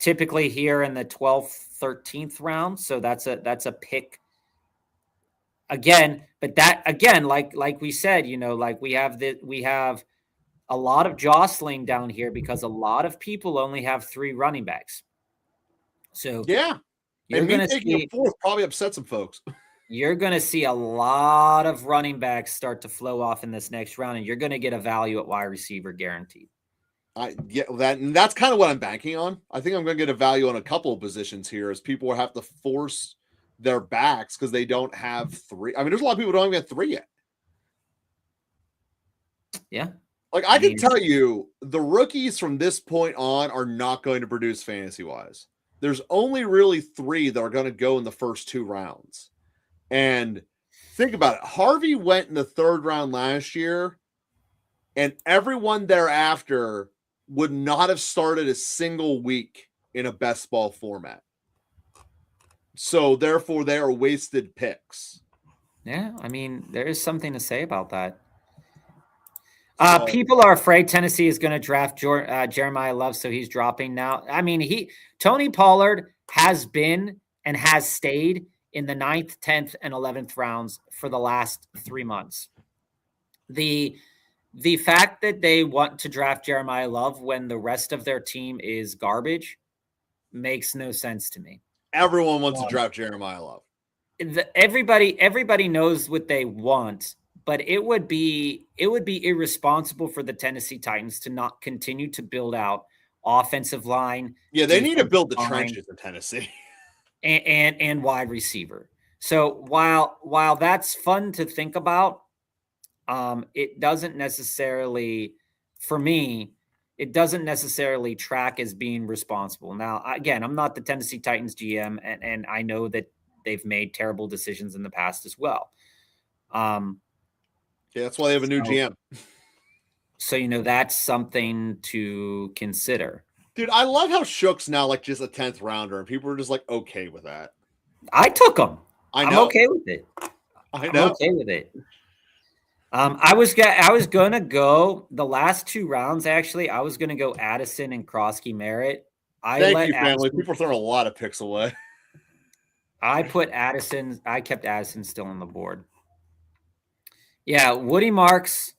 typically here in the 12th, 13th round. So that's a pick again. But that again, like we said, you know, like we have a lot of jostling down here because a lot of people only have 3 running backs. So yeah, you're going to see a fourth probably upset some folks. You're going to see a lot of running backs start to flow off in this next round, and you're going to get a value at wide receiver guaranteed. That's kind of what I'm banking on. I think I'm going to get a value on a couple of positions here as people will have to force their backs because they don't have 3. I mean, there's a lot of people who don't even have 3 yet. Yeah. Like I can tell you, the rookies from this point on are not going to produce fantasy-wise. There's only really 3 that are going to go in the first 2 rounds. And think about it. Harvey went in the 3rd round last year, and everyone thereafter would not have started a single week in a best ball format. So therefore, they are wasted picks. Yeah, I mean, there is something to say about that. People are afraid Tennessee is going to draft Jeremiah Love, so he's dropping now. I mean, Tony Pollard has been and has stayed in the 9th, 10th, and 11th rounds for the last 3 months. The fact that they want to draft Jeremiah Love when the rest of their team is garbage makes no sense to me. Everyone wants to draft Jeremiah Love. Everybody knows what they want. But it would be irresponsible for the Tennessee Titans to not continue to build out offensive line. Yeah, they need to build the trenches in Tennessee. And wide receiver. So while that's fun to think about, it doesn't necessarily, for me, it doesn't necessarily track as being responsible. Now, again, I'm not the Tennessee Titans GM, and I know that they've made terrible decisions in the past as well. Yeah, that's why they have a new GM. So, you know, that's something to consider. Dude, I love how Shook's now like just a 10th rounder, and people are just like okay with that. I took him. I'm okay with it. I know. I'm okay with it. I was gonna go the last 2 rounds. Actually, I was gonna go Addison and Krosky Merritt. Thank you, family. People are throwing a lot of picks away. I kept Addison still on the board. Yeah, Woody Marks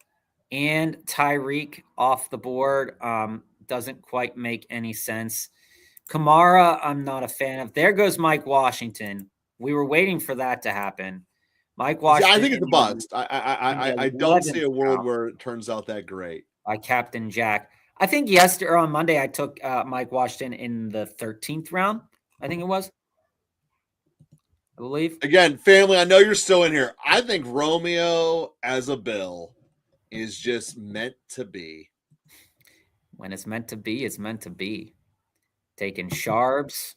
and Tyreek off the board. Doesn't quite make any sense. Kamara, I'm not a fan of. There goes Mike Washington. We were waiting for that to happen. Mike Washington. I think it's a bust. I don't see a world where it turns out that great. By Captain Jack. I think yesterday or on Monday, I took Mike Washington in the 13th round. I think it was. I believe. Again, family, I know you're still in here. I think Romeo as a Bill is just meant to be. When it's meant to be, it's meant to be. Taking Sharps.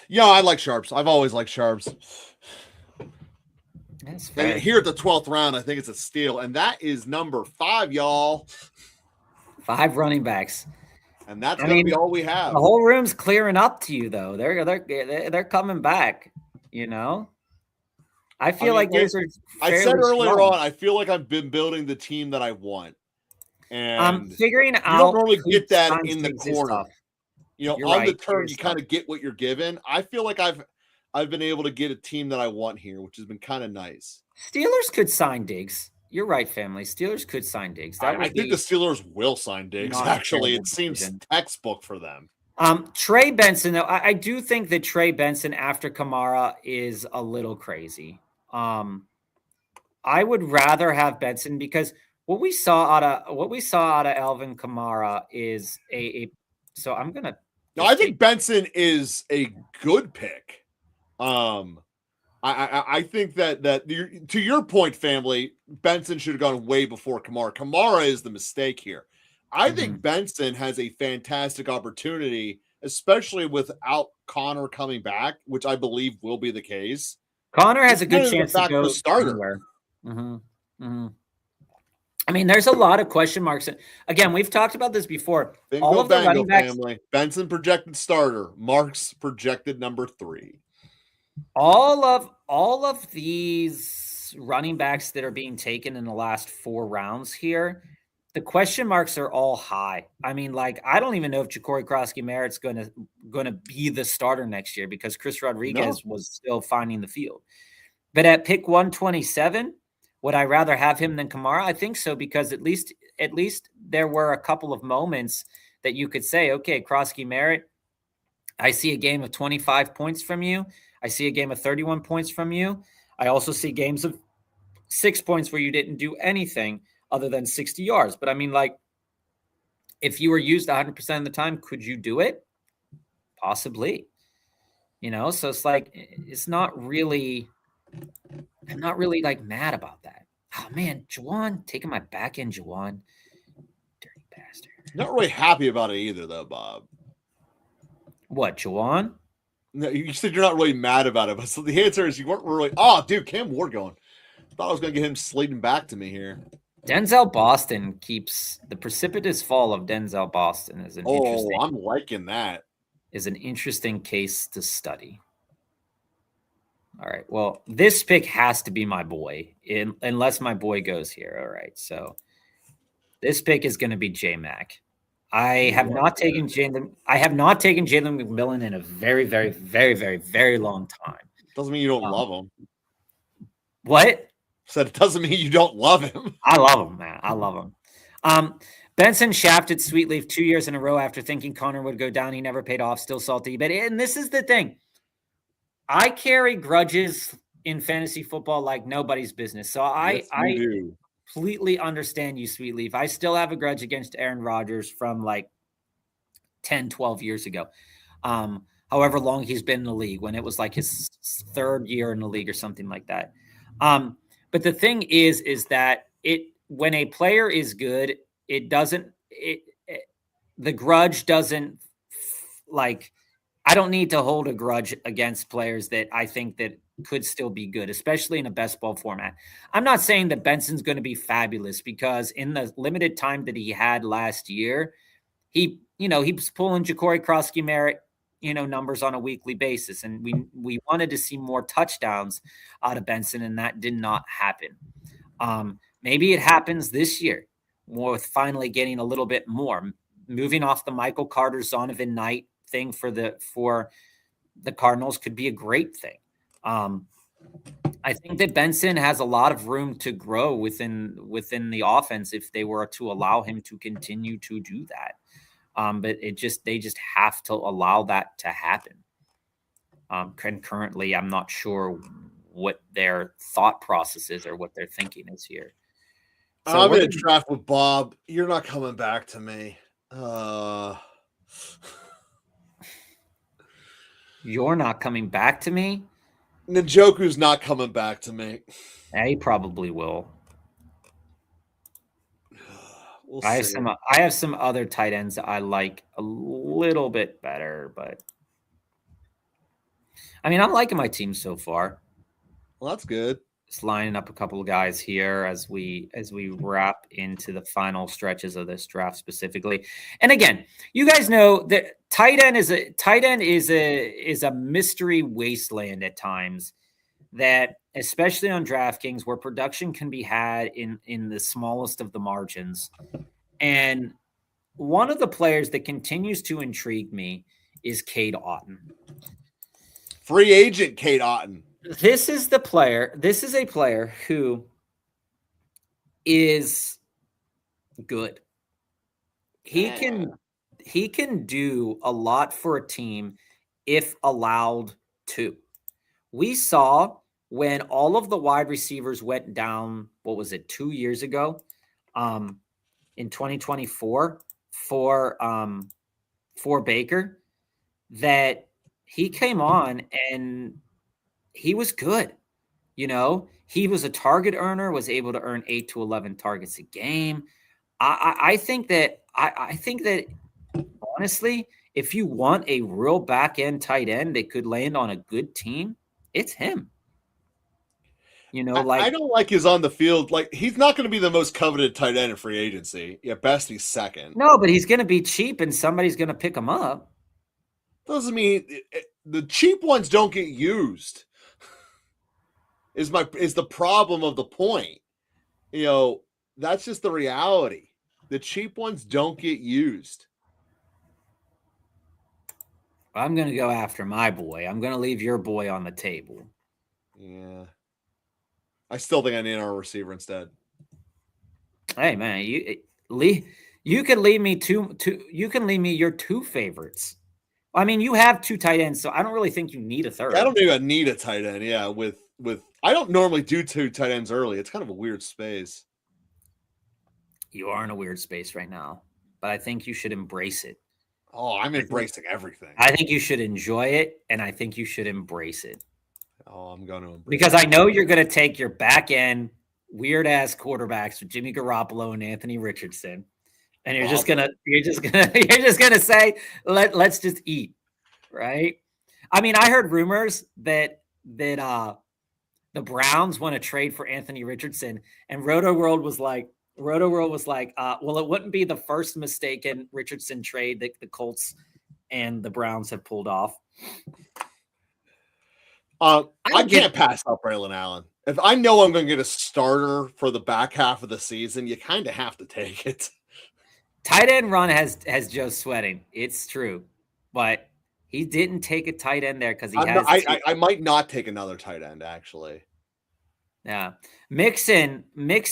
Yeah, I like Sharps. I've always liked Sharps. That's fair. And here at the 12th round, I think it's a steal. And that is number 5, y'all. 5 running backs. And that's going to be all we have. The whole room's clearing up to you, though. They're coming back, you know? I feel like yours are I said earlier on, I feel like I've been building the team that I want. And I'm figuring out. You don't normally get that in the corner. You know, on the turn, you kind of get what you're given. I feel like I've been able to get a team that I want here, which has been kind of nice. Steelers could sign Diggs. You're right, family. Steelers could sign Diggs. I think the Steelers will sign Diggs. Actually, it seems textbook for them. Trey Benson, though, I do think that Trey Benson after Kamara is a little crazy. I would rather have Benson because what we saw out of Alvin Kamara is so I'm gonna. No, I think Benson is a good pick. I think that to your point, family, Benson should have gone way before Kamara. Kamara is the mistake here. I think Benson has a fantastic opportunity, especially without Connor coming back, which I believe will be the case. Connor has a good chance to go starter. I mean, there's a lot of question marks. Again, we've talked about this before. All of the running backs, family. Benson projected starter. Mark's projected number 3. All of these running backs that are being taken in the last 4 rounds here, the question marks are all high. I mean, like, I don't even know if Ja'Cory Crosky-Merritt's gonna be the starter next year because Chris Rodriguez was still finding the field. But at pick 127, would I rather have him than Kamara? I think so, because at least there were a couple of moments that you could say, okay, Crosky-Merritt, I see a game of 25 points from you. I see a game of 31 points from you. I also see games of 6 points where you didn't do anything other than 60 yards. But I mean, like, if you were used 100% of the time, could you do it? Possibly. You know, so it's like, I'm not really like mad about that. Oh man, Juwan, taking my back end, Juwan. Dirty bastard. Not really happy about it either, though, Bob. What, Juwan? No, you said you're not really mad about it, but so the answer is you weren't really. Oh, dude, Cam Ward going. Thought I was going to get him slating back to me here. Denzel Boston keeps the precipitous fall of Denzel Boston is an interesting. I'm liking that. Is an interesting case to study. All right. Well, this pick has to be my boy, unless my boy goes here. All right. So this pick is going to be J-Mac. I have not taken Jalen McMillan in a very, very, very, very, very long time. Doesn't mean you don't love him. What? Said it doesn't mean you don't love him. I love him, man. I love him. Benson shafted Sweetleaf 2 years in a row after thinking Connor would go down. He never paid off. Still salty. And this is the thing. I carry grudges in fantasy football like nobody's business. So I completely understand you, Sweetleaf. I still have a grudge against Aaron Rodgers from like 10, 12 years ago. However long he's been in the league, when it was like his 3rd year in the league or something like that. But the thing is that when a player is good, the grudge doesn't like, I don't need to hold a grudge against players that I think that could still be good, especially in a best ball format. I'm not saying that Benson's going to be fabulous because in the limited time that he had last year, he was pulling Ja'Cory Crosky-Merritt, numbers on a weekly basis. And we wanted to see more touchdowns out of Benson, and that did not happen. Maybe it happens this year with finally getting a little bit more, moving off the Michael Carter Zonovan Knight thing for the Cardinals could be a great thing. I think that Benson has a lot of room to grow within the offense if they were to allow him to continue to do that. But they just have to allow that to happen. Currently, I'm not sure what their thought process is or what their thinking is here. So I'm in a draft with Bob. You're not coming back to me. You're not coming back to me? Njoku's not coming back to me. Yeah, he probably will. We'll I see. have some other tight ends that I like a little bit better, but I mean, I'm liking my team so far. Well, that's good. Just lining up a couple of guys here as we wrap into the final stretches of this draft specifically. And again, you guys know that tight end is a mystery wasteland at times, that especially on DraftKings, where production can be had in the smallest of the margins. And one of the players that continues to intrigue me is Cade Otton. Free agent Cade Otton. This is a player who is good. He can do a lot for a team if allowed to. We saw when all of the wide receivers went down, what was it, 2 years ago, in 2024 for Baker, that he came on and he was good. You know, he was a target earner, was able to earn 8 to 11 targets a game. I think that honestly, if you want a real back end tight end that could land on a good team, it's him. You know, I don't like his on the field. Like, he's not going to be the most coveted tight end in free agency. Yeah, best he's second. No, but he's going to be cheap and somebody's going to pick him up. Doesn't mean the cheap ones don't get used. Is the problem of the point. You know, that's just the reality. The cheap ones don't get used. I'm going to go after my boy. I'm going to leave your boy on the table. Yeah. I still think I need our receiver instead. Hey man, you can leave me you can leave me your two favorites. I mean, you have two tight ends, so I don't really think you need a third. I don't even need a tight end. Yeah, with I don't normally do two tight ends early. It's kind of a weird space. You are in a weird space right now, but I think you should embrace it. Oh, I'm embracing everything. I think you should enjoy it, and I think you should embrace it. Oh, I'm going to embrace because I know you're going to take your back end weird ass quarterbacks with Jimmy Garoppolo and Anthony Richardson, and you're just gonna say let's just eat, right? I mean, I heard rumors that the Browns want to trade for Anthony Richardson, and Roto World was like, well, it wouldn't be the first mistaken Richardson trade that the Colts and the Browns have pulled off. I can't pass up Braylon Allen. If I know I'm going to get a starter for the back half of the season, you kind of have to take it. Tight end run has Joe sweating. It's true, but he didn't take a tight end there because I might not take another tight end actually. Yeah, Mixon is.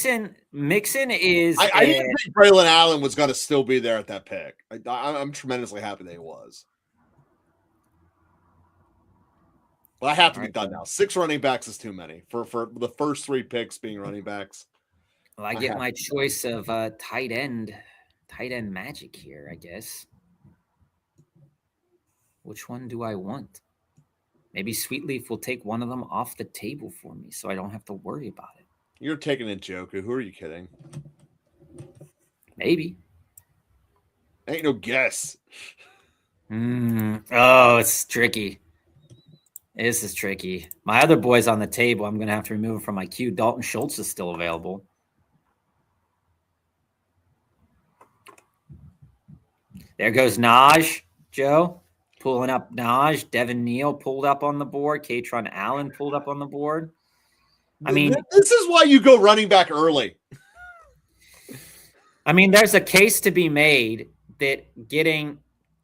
I didn't think Braylon Allen was going to still be there at that pick. I'm tremendously happy that he was. Well, I have to be done now. 6 running backs is too many for the first 3 picks being running backs. Well, I get my choice of tight end magic here, I guess. Which one do I want? Maybe Sweetleaf will take one of them off the table for me, so I don't have to worry about it. You're taking Njoku. Who are you kidding? Maybe. Ain't no guess. Oh, it's tricky. This is tricky. My other boy's on the table. I'm going to have to remove him from my queue. Dalton Schultz is still available. There goes Naj, Joe. Pulling up Naj. Devin Neal pulled up on the board. Katron Allen pulled up on the board. I mean, this is why you go running back early. I mean, there's a case to be made that getting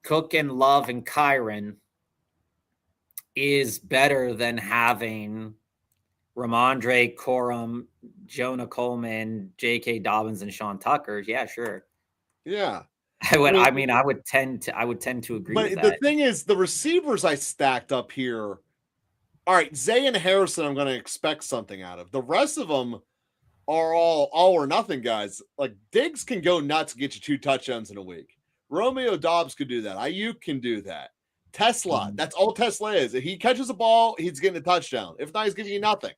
Cook and Love and Kyron is better than having Ramondre, Corum, Jonah Coleman, J.K. Dobbins, and Sean Tucker. Yeah, sure. Yeah. I would tend to agree with But the that. thing is, the receivers I stacked up here. All right, Zay and Harrison, I'm going to expect something out of. The rest of them are all or nothing guys. Like Diggs can go nuts and get you 2 touchdowns in a week. Romeo Dobbs could do that. Ayuk can do that. Tesla, that's all Tesla is. If he catches a ball, he's getting a touchdown. If not, he's giving you nothing.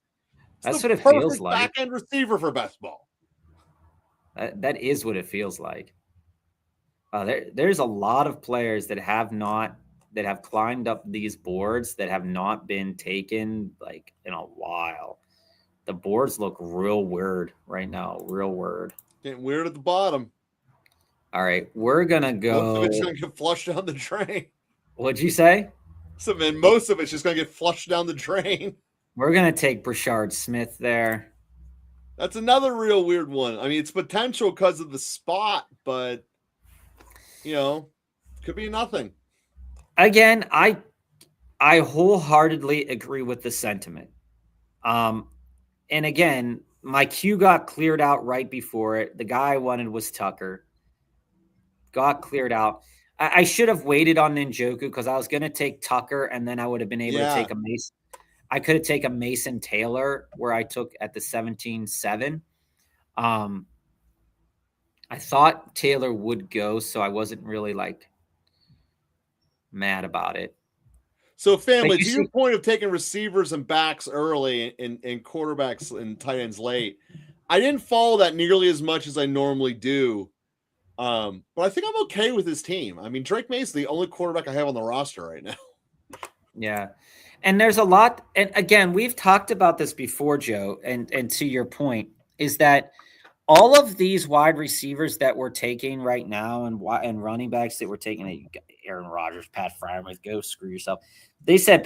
That's what it feels like. Back end receiver for best ball. That is what it feels like. There's a lot of players that have climbed up these boards that have not been taken like in a while. The boards look real weird right now. Real weird. Getting weird at the bottom. All right, we're gonna go. Most of it's gonna get flushed down the drain. What'd you say? So man, most of it's just gonna get flushed down the drain. We're gonna take Brashard Smith there. That's another real weird one. I mean, it's potential because of the spot, but could be nothing. Again, I wholeheartedly agree with the sentiment. And again, my queue got cleared out right before it. The guy I wanted was Tucker. Got cleared out. I should have waited on Njoku because I was going to take Tucker, and then I would have been able to take a Mason. I could have taken a Mason Taylor where I took at the 17-7. I thought Taylor would go, so I wasn't really like mad about it. So, family, to your point of taking receivers and backs early and quarterbacks and tight ends late, I didn't follow that nearly as much as I normally do. But I think I'm okay with his team. I mean, Drake May's the only quarterback I have on the roster right now. Yeah. And there's a lot. And again, we've talked about this before, Joe. And to your point is that all of these wide receivers that we're taking right now and running backs that we're taking, Aaron Rodgers, Pat Freiermuth, go screw yourself. They said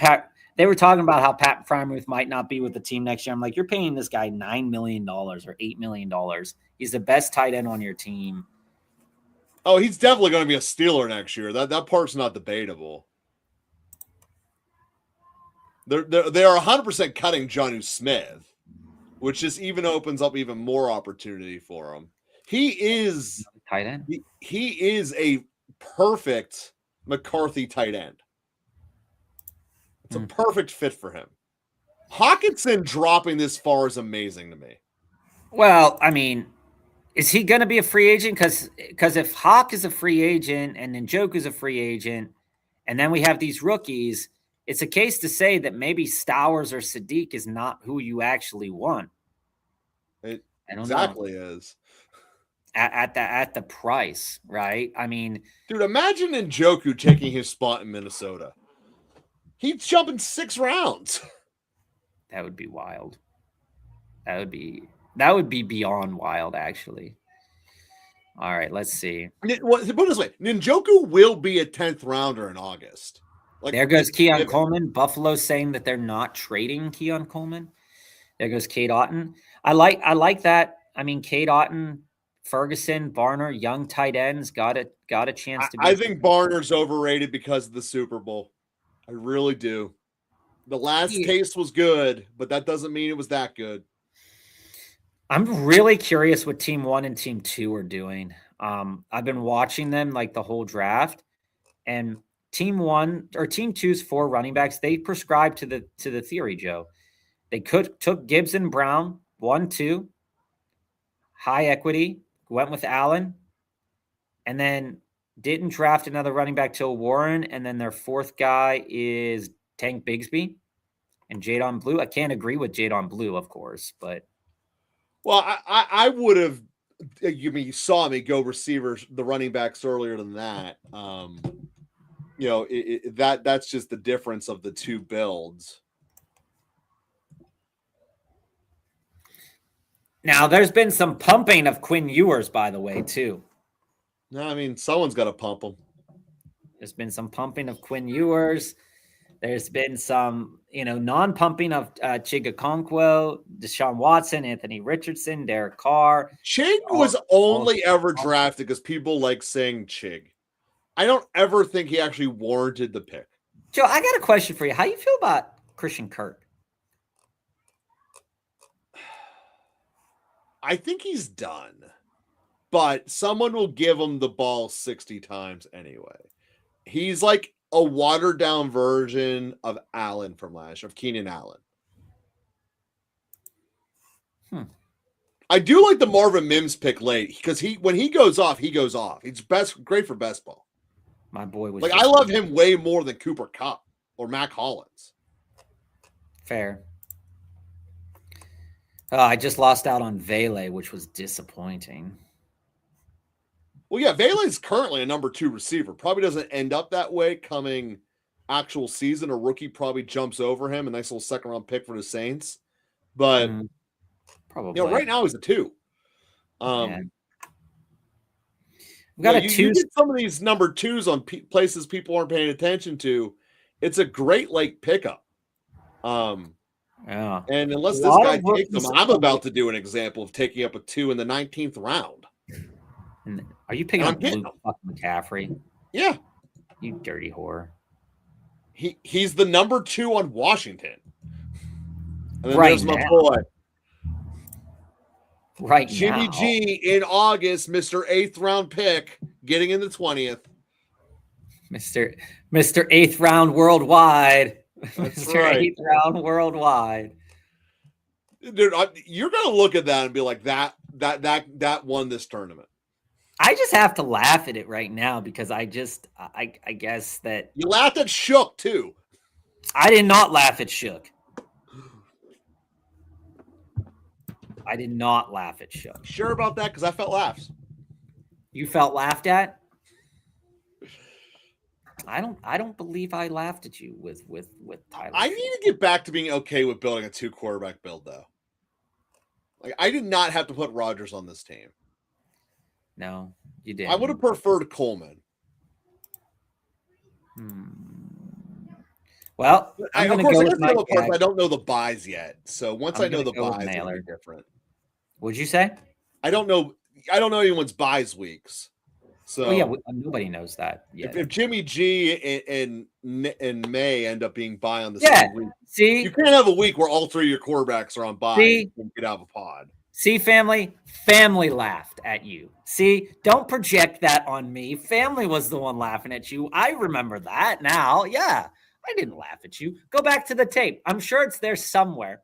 they were talking about how Pat Freiermuth might not be with the team next year. I'm like, you're paying this guy $9 million or $8 million. He's the best tight end on your team. Oh, he's definitely going to be a Steeler next year. That part's not debatable. They are 100% cutting Jonnu Smith, which just even opens up even more opportunity for him. He is tight end. He is a perfect McCarthy tight end. It's a perfect fit for him. Hawkinson dropping this far is amazing to me. Well, I mean, is he going to be a free agent? Because if Hawk is a free agent and Njoku is a free agent, and then we have these rookies, it's a case to say that maybe Stowers or Sadiq is not who you actually want. It exactly is. At the price, right? I mean, dude, imagine Njoku taking his spot in Minnesota. He's jumping 6 rounds. That would be wild. That would be beyond wild, actually. All right, let's see. Put it this way, Njoku will be a 10th rounder in August. Like, there goes Keon Coleman. Buffalo saying that they're not trading Keon Coleman. There goes Cade Otton. I like that. I mean, Cade Otton, Ferguson, Barner, young tight ends got a chance to be. I think Barner's overrated because of the Super Bowl. I really do. The last case was good, but that doesn't mean it was that good. I'm really curious what Team 1 and Team 2 are doing. I've been watching them like the whole draft, and Team 1 or Team 2's 4 running backs, they prescribed to the theory, Joe. They took Gibson, Brown, 1, 2, high equity, went with Allen, and then didn't draft another running back till Warren, and then their 4th guy is Tank Bigsby and Jadon Blue. I can't agree with Jadon Blue, of course, but well, I would have. You saw me go receivers, the running backs earlier than that. That's just the difference of the 2 builds. Now, there's been some pumping of Quinn Ewers, by the way, too. No, I mean, someone's got to pump him. There's been some pumping of Quinn Ewers. There's been some, non-pumping of Chigakonkwo, Deshaun Watson, Anthony Richardson, Derek Carr. Chig was only ever drafted because people like saying Chig. I don't ever think he actually warranted the pick. Joe, I got a question for you. How do you feel about Christian Kirk? I think he's done, but someone will give him the ball 60 times anyway. He's like a watered down version of Allen from last year, of Keenan Allen. I do like the Marvin Mims pick late because when he goes off, he goes off. He's great for best ball. My boy was like, I love him way more than Cooper Kupp or Mac Hollins. Fair. I just lost out on Vele, which was disappointing. Well, yeah, Vele's currently a number 2 receiver. Probably doesn't end up that way coming actual season. A rookie probably jumps over him. A nice little second-round pick for the Saints. But, probably. Right now he's a 2. Yeah. We've got a 2. You get some of these number 2s on places people aren't paying attention to. It's a great, pickup. Yeah. And unless this guy takes them, I'm about to do an example of taking up a 2 in the 19th round. Are you picking up Luke McCaffrey? Yeah. You dirty whore. He's the number 2 on Washington. And then there's my boy. Right Jimmy now. G in August, Mr. 8th round pick, getting in the 20th. Mr. 8th round worldwide. That's Mr. right. 8th round worldwide. Dude, you're gonna look at that and be like, that won this tournament. I just have to laugh at it right now because I guess that you laughed at Shook too. I did not laugh at Shook. I did not laugh at Shook. Sure about that? Because I felt laughs. You felt laughed at? I don't believe I laughed at you with Tyler. I need to get back to being okay with building a 2 quarterback build though. I did not have to put Rodgers on this team. No, you did. I would have preferred Coleman. Well, I'm going to go with my part. I don't know the buys yet, so once I know the buys, it'll be different. What'd you say? I don't know anyone's buys weeks. So nobody knows that yet. If Jimmy G and May end up being buy on the same week, see, you can't have a week where all 3 of your quarterbacks are on buy and get out of a pod. See, family laughed at you. See, don't project that on me. Family was the one laughing at you. I remember that now. Yeah, I didn't laugh at you. Go back to the tape. I'm sure it's there somewhere.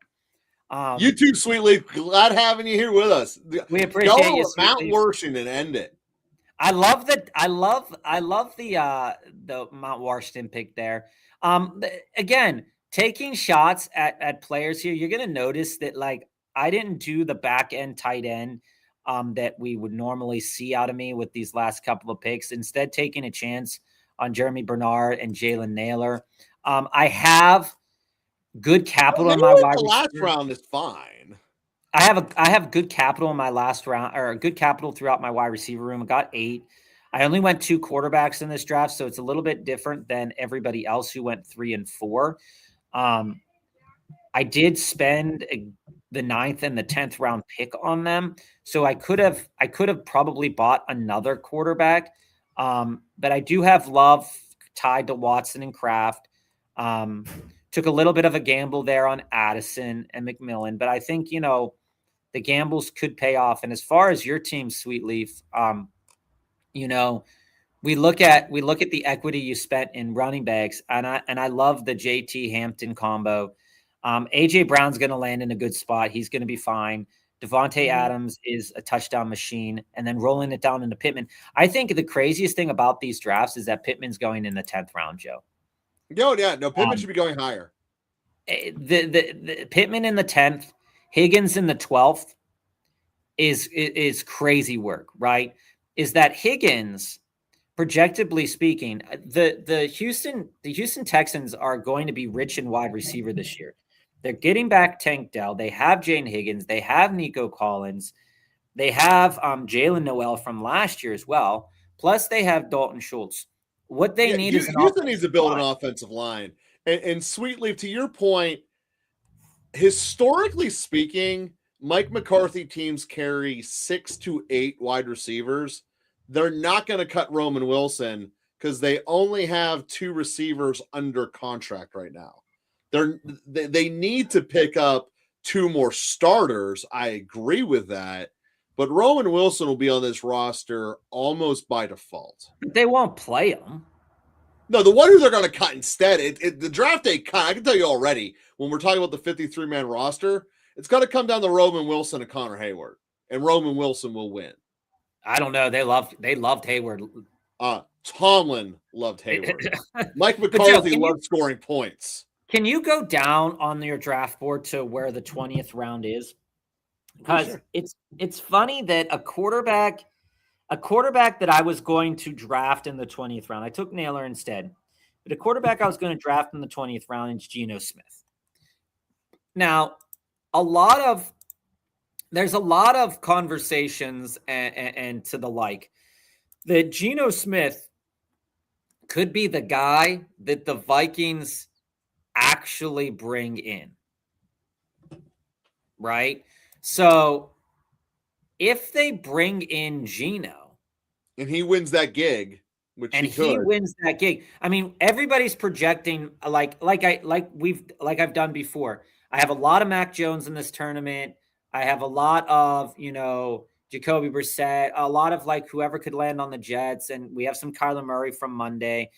You too, Sweetly. Glad having you here with us. We appreciate you, Mount Washington, and end it. I love that. I love the Mount Washington pick there. Again, taking shots at players here. You're gonna notice that I didn't do the back end tight end that we would normally see out of me with these last couple of picks. Instead, taking a chance on Jeremy Bernard and Jalen Naylor. I have good capital in my wide receiver. Last round is fine. I have good capital in my last round, or good capital throughout my wide receiver room. I got 8. I only went 2 quarterbacks in this draft, so it's a little bit different than everybody else who went 3 and 4. I did spend the 9th and the 10th round pick on them, so I could have probably bought another quarterback. But I do have Love tied to Watson and Kraft. Took a little bit of a gamble there on Addison and McMillan, but I think, the gambles could pay off. And as far as your team, Sweetleaf, we look at the equity you spent in running backs, and I love the JT Hampton combo. AJ Brown's going to land in a good spot. He's going to be fine. Devontae Adams is a touchdown machine, and then rolling it down into Pittman. I think the craziest thing about these drafts is that Pittman's going in the 10th round, Joe. No, Pittman should be going higher. The Pittman in the 10th, Higgins in the 12th is crazy work, right? Is that Higgins, projectably speaking, the Houston Texans are going to be rich in wide receiver this year. They're getting back Tank Dell. They have Jane Higgins. They have Nico Collins. They have Jalen Noel from last year as well. Plus, they have Dalton Schultz. What they need is Houston needs to build an offensive line. And Sweetleaf, to your point, historically speaking, Mike McCarthy teams carry 6 to 8 wide receivers. They're not going to cut Roman Wilson because they only have 2 receivers under contract right now. They need to pick up 2 more starters. I agree with that. But Roman Wilson will be on this roster almost by default. They won't play him. No, the one who they're going to cut instead, the draft day cut, I can tell you already, when we're talking about the 53-man roster, it's going to come down to Roman Wilson and Connor Hayward. And Roman Wilson will win. I don't know. They loved Hayward. Tomlin loved Hayward. Mike McCarthy loved scoring points. Can you go down on your draft board to where the 20th round is? Because it's funny that a quarterback that I was going to draft in the 20th round, I took Naylor instead, but a quarterback I was going to draft in the 20th round is Geno Smith. Now, there's a lot of conversations and to the like that Geno Smith could be the guy that the Vikings actually bring in, right? So if they bring in Geno and he wins that gig, he wins that gig, I mean, everybody's projecting like I've done before. I have a lot of Mac Jones in this tournament. I have a lot of, Jacoby Brissett, a lot of like whoever could land on the Jets, and we have some Kyler Murray from Monday.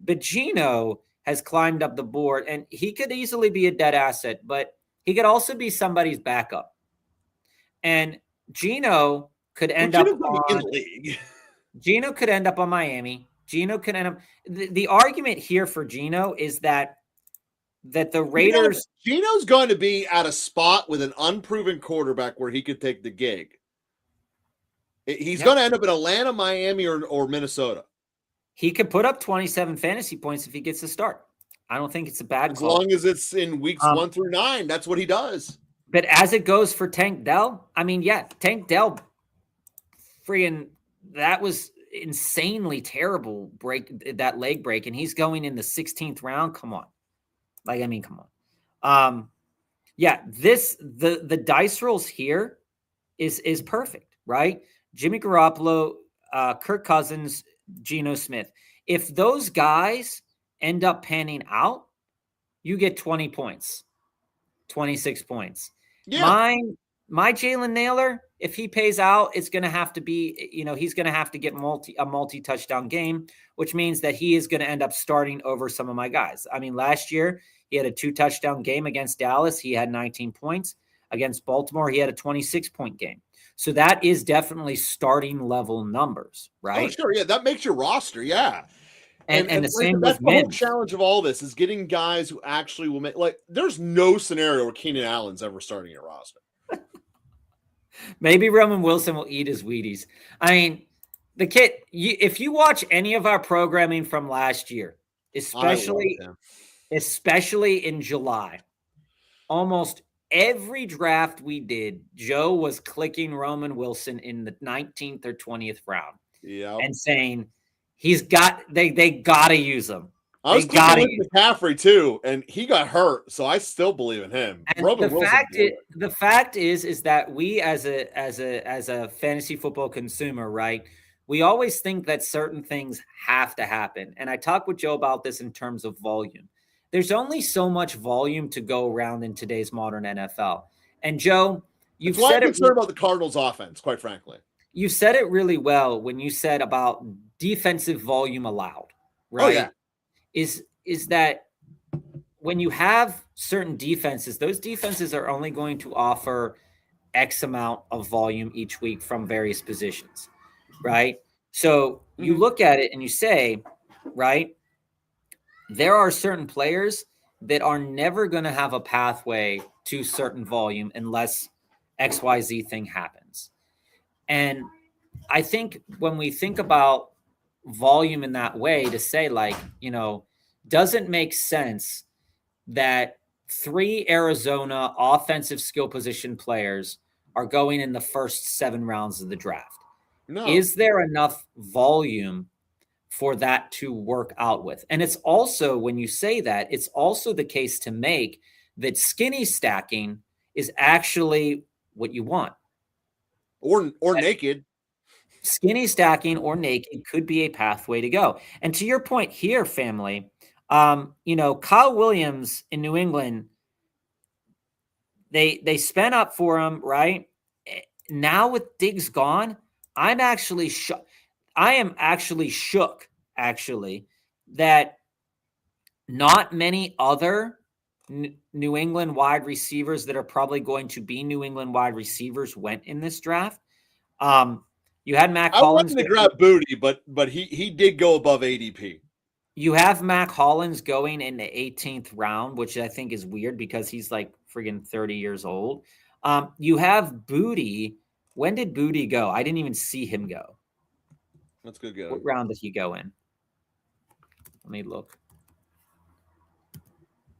But Geno has climbed up the board, and he could easily be a dead asset, but he could also be somebody's backup. And Geno could end up on league. Geno could end up on Miami. Geno could end up. The argument here for Geno is that the Raiders. Geno's going to be at a spot with an unproven quarterback where he could take the gig. He's going to end up in Atlanta, Miami, or Minnesota. He could put up 27 fantasy points if he gets a start. I don't think it's a bad call. As long as it's in weeks 1 through 9, that's what he does. But as it goes for Tank Dell, I mean, yeah, Tank Dell, that was insanely terrible that leg break, and he's going in the 16th round. Come on. Come on. Yeah, the dice rolls here is perfect, right? Jimmy Garoppolo, Kirk Cousins, Geno Smith. If those guys end up panning out, you get 20 points, 26 points. Yeah. My Jalen Naylor, if he pays out, it's going to have to be, he's going to have to get a multi-touchdown game, which means that he is going to end up starting over some of my guys. I mean, last year he had a 2-touchdown game against Dallas. He had 19 points. Against Baltimore, he had a 26-point game. So that is definitely starting level numbers, right? Oh, sure. Yeah, that makes your roster. Yeah. And the same that's the whole challenge of all this is getting guys who actually will make, like, there's no scenario where Keenan Allen's ever starting your roster. Maybe Roman Wilson will eat his Wheaties. I mean, the kid, if you watch any of our programming from last year, especially in July, almost every draft we did, Joe was clicking Roman Wilson in the 19th or 20th round. Yeah. And saying they got to use him. I was clicking McCaffrey too, and he got hurt, so I still believe in him. And the fact is that we as a fantasy football consumer, right? We always think that certain things have to happen. And I talked with Joe about this in terms of volume. There's only so much volume to go around in today's modern NFL. And Joe, you've said I'm concerned about the Cardinals' offense, quite frankly. You said it really well when you said about defensive volume allowed, right? Oh, yeah. Is that when you have certain defenses, those defenses are only going to offer X amount of volume each week from various positions, right? So you look at it and you say, right, there are certain players that are never going to have a pathway to certain volume unless XYZ thing happens. And I think when we think about volume in that way, to say, like, doesn't make sense that 3 Arizona offensive skill position players are going in the first 7 rounds of the draft. No. Is there enough volume for that to work out with? And it's also, when you say that, it's also the case to make that skinny stacking is actually what you want. Or naked. Skinny stacking or naked could be a pathway to go. And to your point here, family, Kyle Williams in New England, they spent up for him, right? now with Diggs gone, I am actually shook, actually, that not many other New England wide receivers that are probably going to be New England wide receivers went in this draft. You had Mac Hollins. I wanted to grab Booty, but he did go above ADP. You have Mac Hollins going in the 18th round, which I think is weird because he's like friggin' 30 years old. You have Booty. When did Booty go? I didn't even see him go. That's good. Go. What round did he go in? Let me look.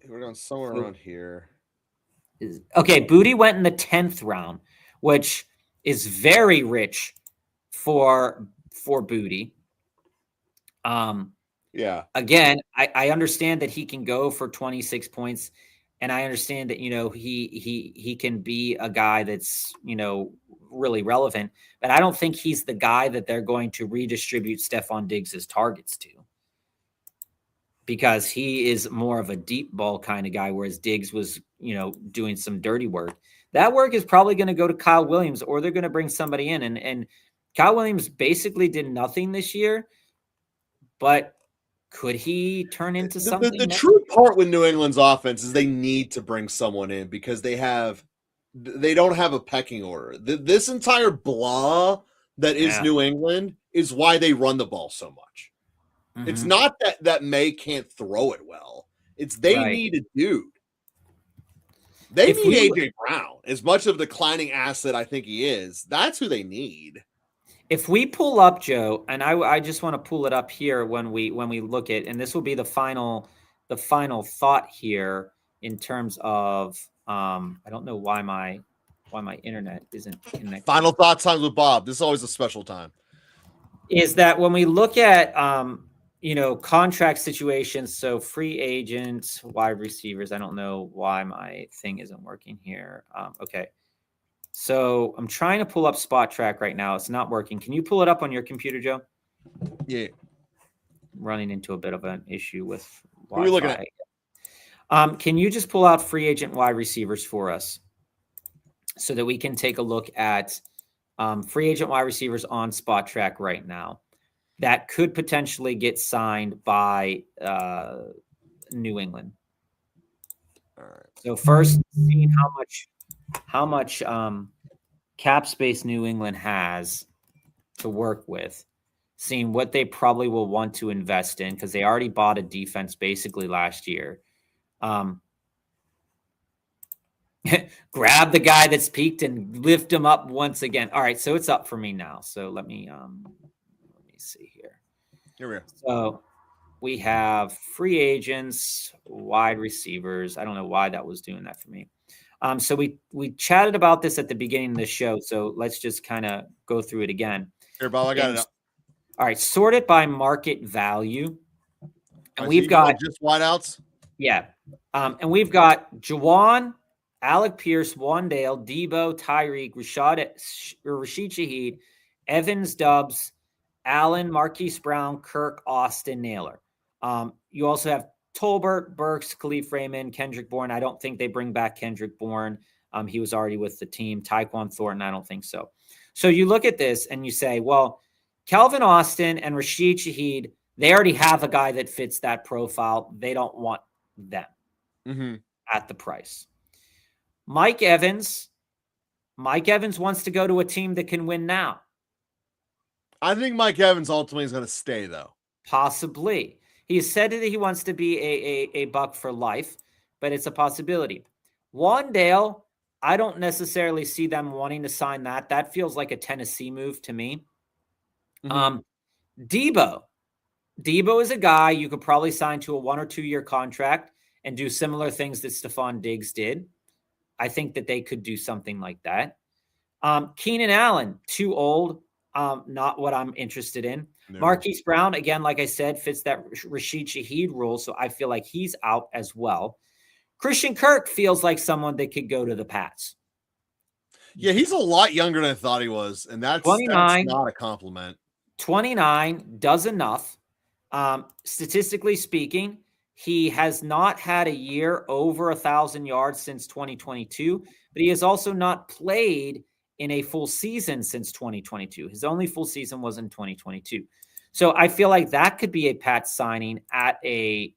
We're going somewhere around here. Okay, Booty went in the 10th round, which is very rich for Booty. Yeah. Again, I understand that he can go for 26 points, and I understand that he can be a guy that's really relevant, but I don't think he's the guy that they're going to redistribute Stephon Diggs' targets to, because he is more of a deep ball kind of guy, whereas Diggs was doing some dirty work. That work is probably going to go to Kyle Williams, or they're going to bring somebody in, and Kyle Williams basically did nothing this year, but could he turn into something? The true part with New England's offense is they need to bring someone in because they don't have a pecking order. This entire blah that is New England is why they run the ball so much. Mm-hmm. It's not that May can't throw it well. It's they need a dude. They need AJ Brown. As much of a declining asset I think he is, that's who they need. If we pull up, Joe, and I just want to pull it up here when we look at, and this will be the final thought here in terms of I don't know why my internet isn't connected. Final thought times with Bob. This is always a special time. Is that when we look at contract situations, so free agents, wide receivers. I don't know why my thing isn't working here. Okay. So I'm trying to pull up Spot Track right now. It's not working. Can you pull it up on your computer, Joe? Yeah. Running into a bit of an issue with Wi-Fi. What are you looking at? Can you just pull out free agent wide receivers for us so that we can take a look at free agent wide receivers on Spot Track right now that could potentially get signed by New England? All right. So first, seeing how much cap space New England has to work with, seeing what they probably will want to invest in, because they already bought a defense basically last year. Grab the guy that's peaked and lift him up once again. All right, so it's up for me now. So let me see here. Here we are. So we have free agents, wide receivers. I don't know why that was doing that for me. So we chatted about this at the beginning of the show, so let's just kind of go through it again. Here, Bob, I got it up. All right, sort it by market value. And we've got just wideouts. Yeah. And we've got Juwan, Alec Pierce, Wandale, Debo, Tyreek, Rashid Shaheed, Evans, Dubs, Allen, Marquise Brown, Kirk, Austin, Naylor. You also have Tolbert, Burks, Khalif Raymond, Kendrick Bourne. I don't think they bring back Kendrick Bourne. He was already with the team. Tyquan Thornton, I don't think so. So you look at this and you say, well, Calvin Austin and Rashid Shaheed, they already have a guy that fits that profile. They don't want them at the price. Mike Evans wants to go to a team that can win now. I think Mike Evans ultimately is going to stay, though. Possibly. He has said that he wants to be a Buck for life, but it's a possibility. Wandale, I don't necessarily see them wanting to sign that. That feels like a Tennessee move to me. Debo is a guy you could probably sign to a 1 or 2 year contract and do similar things that Stephon Diggs did. I think that they could do something like that. Keenan Allen, too old. Not what I'm interested in. No. Marquise Brown, again, like I said, fits that Rashid Shaheed rule, so I feel like he's out as well. Christian Kirk feels like someone that could go to the Pats. Yeah, he's a lot younger than I thought he was, and that's not a compliment. 29 does enough. Statistically speaking, he has not had a year over 1,000 yards since 2022, but he has also not played in a full season since 2022. His only full season was in 2022. So I feel like that could be a Pat signing at a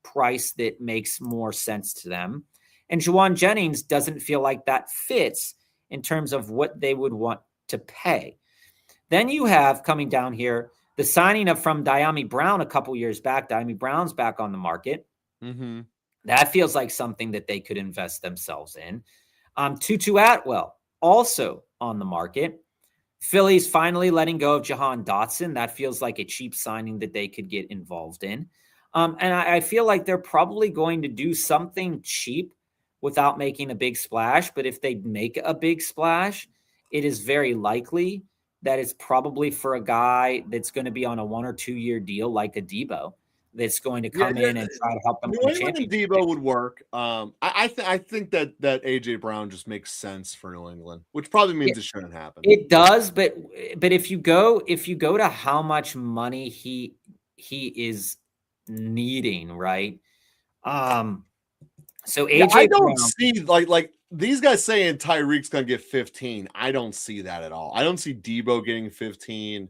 price that makes more sense to them. And Juwan Jennings doesn't feel like that fits in terms of what they would want to pay. Then you have coming down here the signing of from Dyami Brown a couple years back. Dyami Brown's back on the market. Mm-hmm. That feels like something that they could invest themselves in. Tutu Atwell also on the market. Philly's finally letting go of Jahan Dotson. That feels like a cheap signing that they could get involved in. And I feel like they're probably going to do something cheap without making a big splash. But if they make a big splash, it is very likely that it's probably for a guy that's going to be on a 1 or 2 year deal like a Debo that's going to come in and try to help them win a championship. Debo would work. I think that AJ Brown just makes sense for New England, which probably means it shouldn't happen. It does, but if you go to how much money he is needing, right? So AJ, I don't see like these guys saying Tyreek's gonna get 15. I don't see that at all. I don't see Debo getting 15.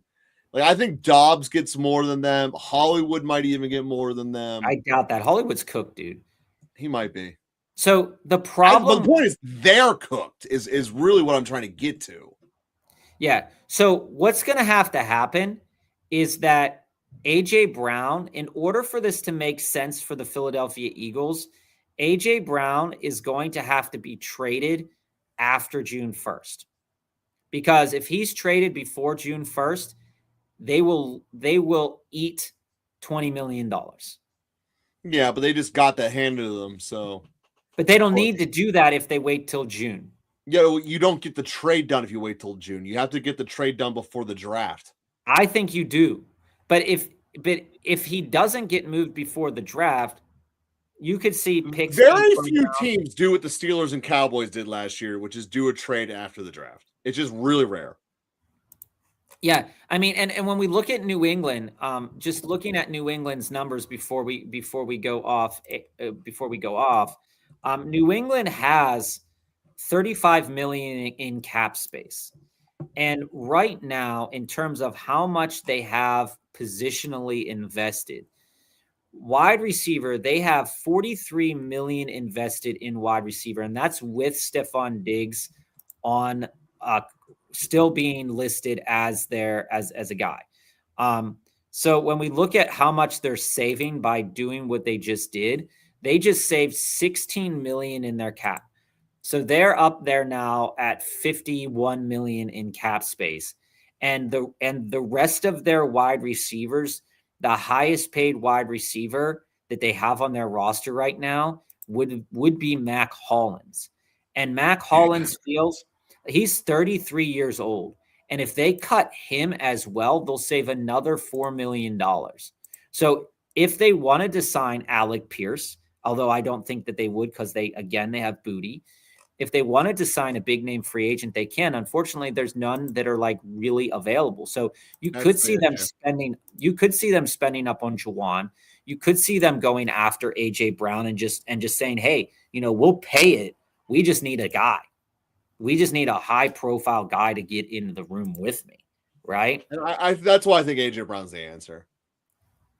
Like, I think Dobbs gets more than them. Hollywood might even get more than them. I doubt that. Hollywood's cooked, dude. He might be. So the problem, the point is they're cooked is really what I'm trying to get to. Yeah. So what's going to happen is that AJ Brown, in order for this to make sense for the Philadelphia Eagles, AJ Brown is going to have to be traded after June 1st. Because if he's traded before June 1st, they will eat $20 million. Yeah, but they just got that handed to them. So, but they don't need to do that if they wait till June. Yeah, you don't get the trade done if you wait till June. You have to get the trade done before the draft. I think you do. But if he doesn't get moved before the draft, you could see picks. Very few teams do what the Steelers and Cowboys did last year, which is do a trade after the draft. It's just really rare. Yeah, I mean, and when we look at New England, just looking at New England's numbers before we go off, New England has $35 million in cap space, and right now, in terms of how much they have positionally invested, wide receiver, they have $43 million invested in wide receiver, and that's with Stephon Diggs on still being listed as a guy. So when we look at how much they're saving by doing what they just did, they just saved $16 million in their cap. So they're up there now at $51 million in cap space. And the rest of their wide receivers, the highest paid wide receiver that they have on their roster right now would be Mac Hollins. And Mac Hollins feels he's 33 years old. And if they cut him as well, they'll save another $4 million. So if they wanted to sign Alec Pierce, although I don't think that they would because they have Booty. If they wanted to sign a big name free agent, they can. Unfortunately, there's none that are like really available. So you could see them spending up on Juwan. You could see them going after AJ Brown and just saying, hey, we'll pay it. We just need a guy. We just need a high profile guy to get into the room with me. Right. And that's why I think AJ Brown's the answer.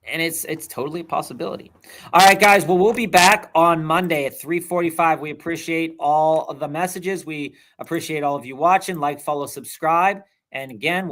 And it's totally a possibility. All right, guys. Well, we'll be back on Monday at 3:45. We appreciate all of the messages. We appreciate all of you watching. Like, follow, subscribe. And again,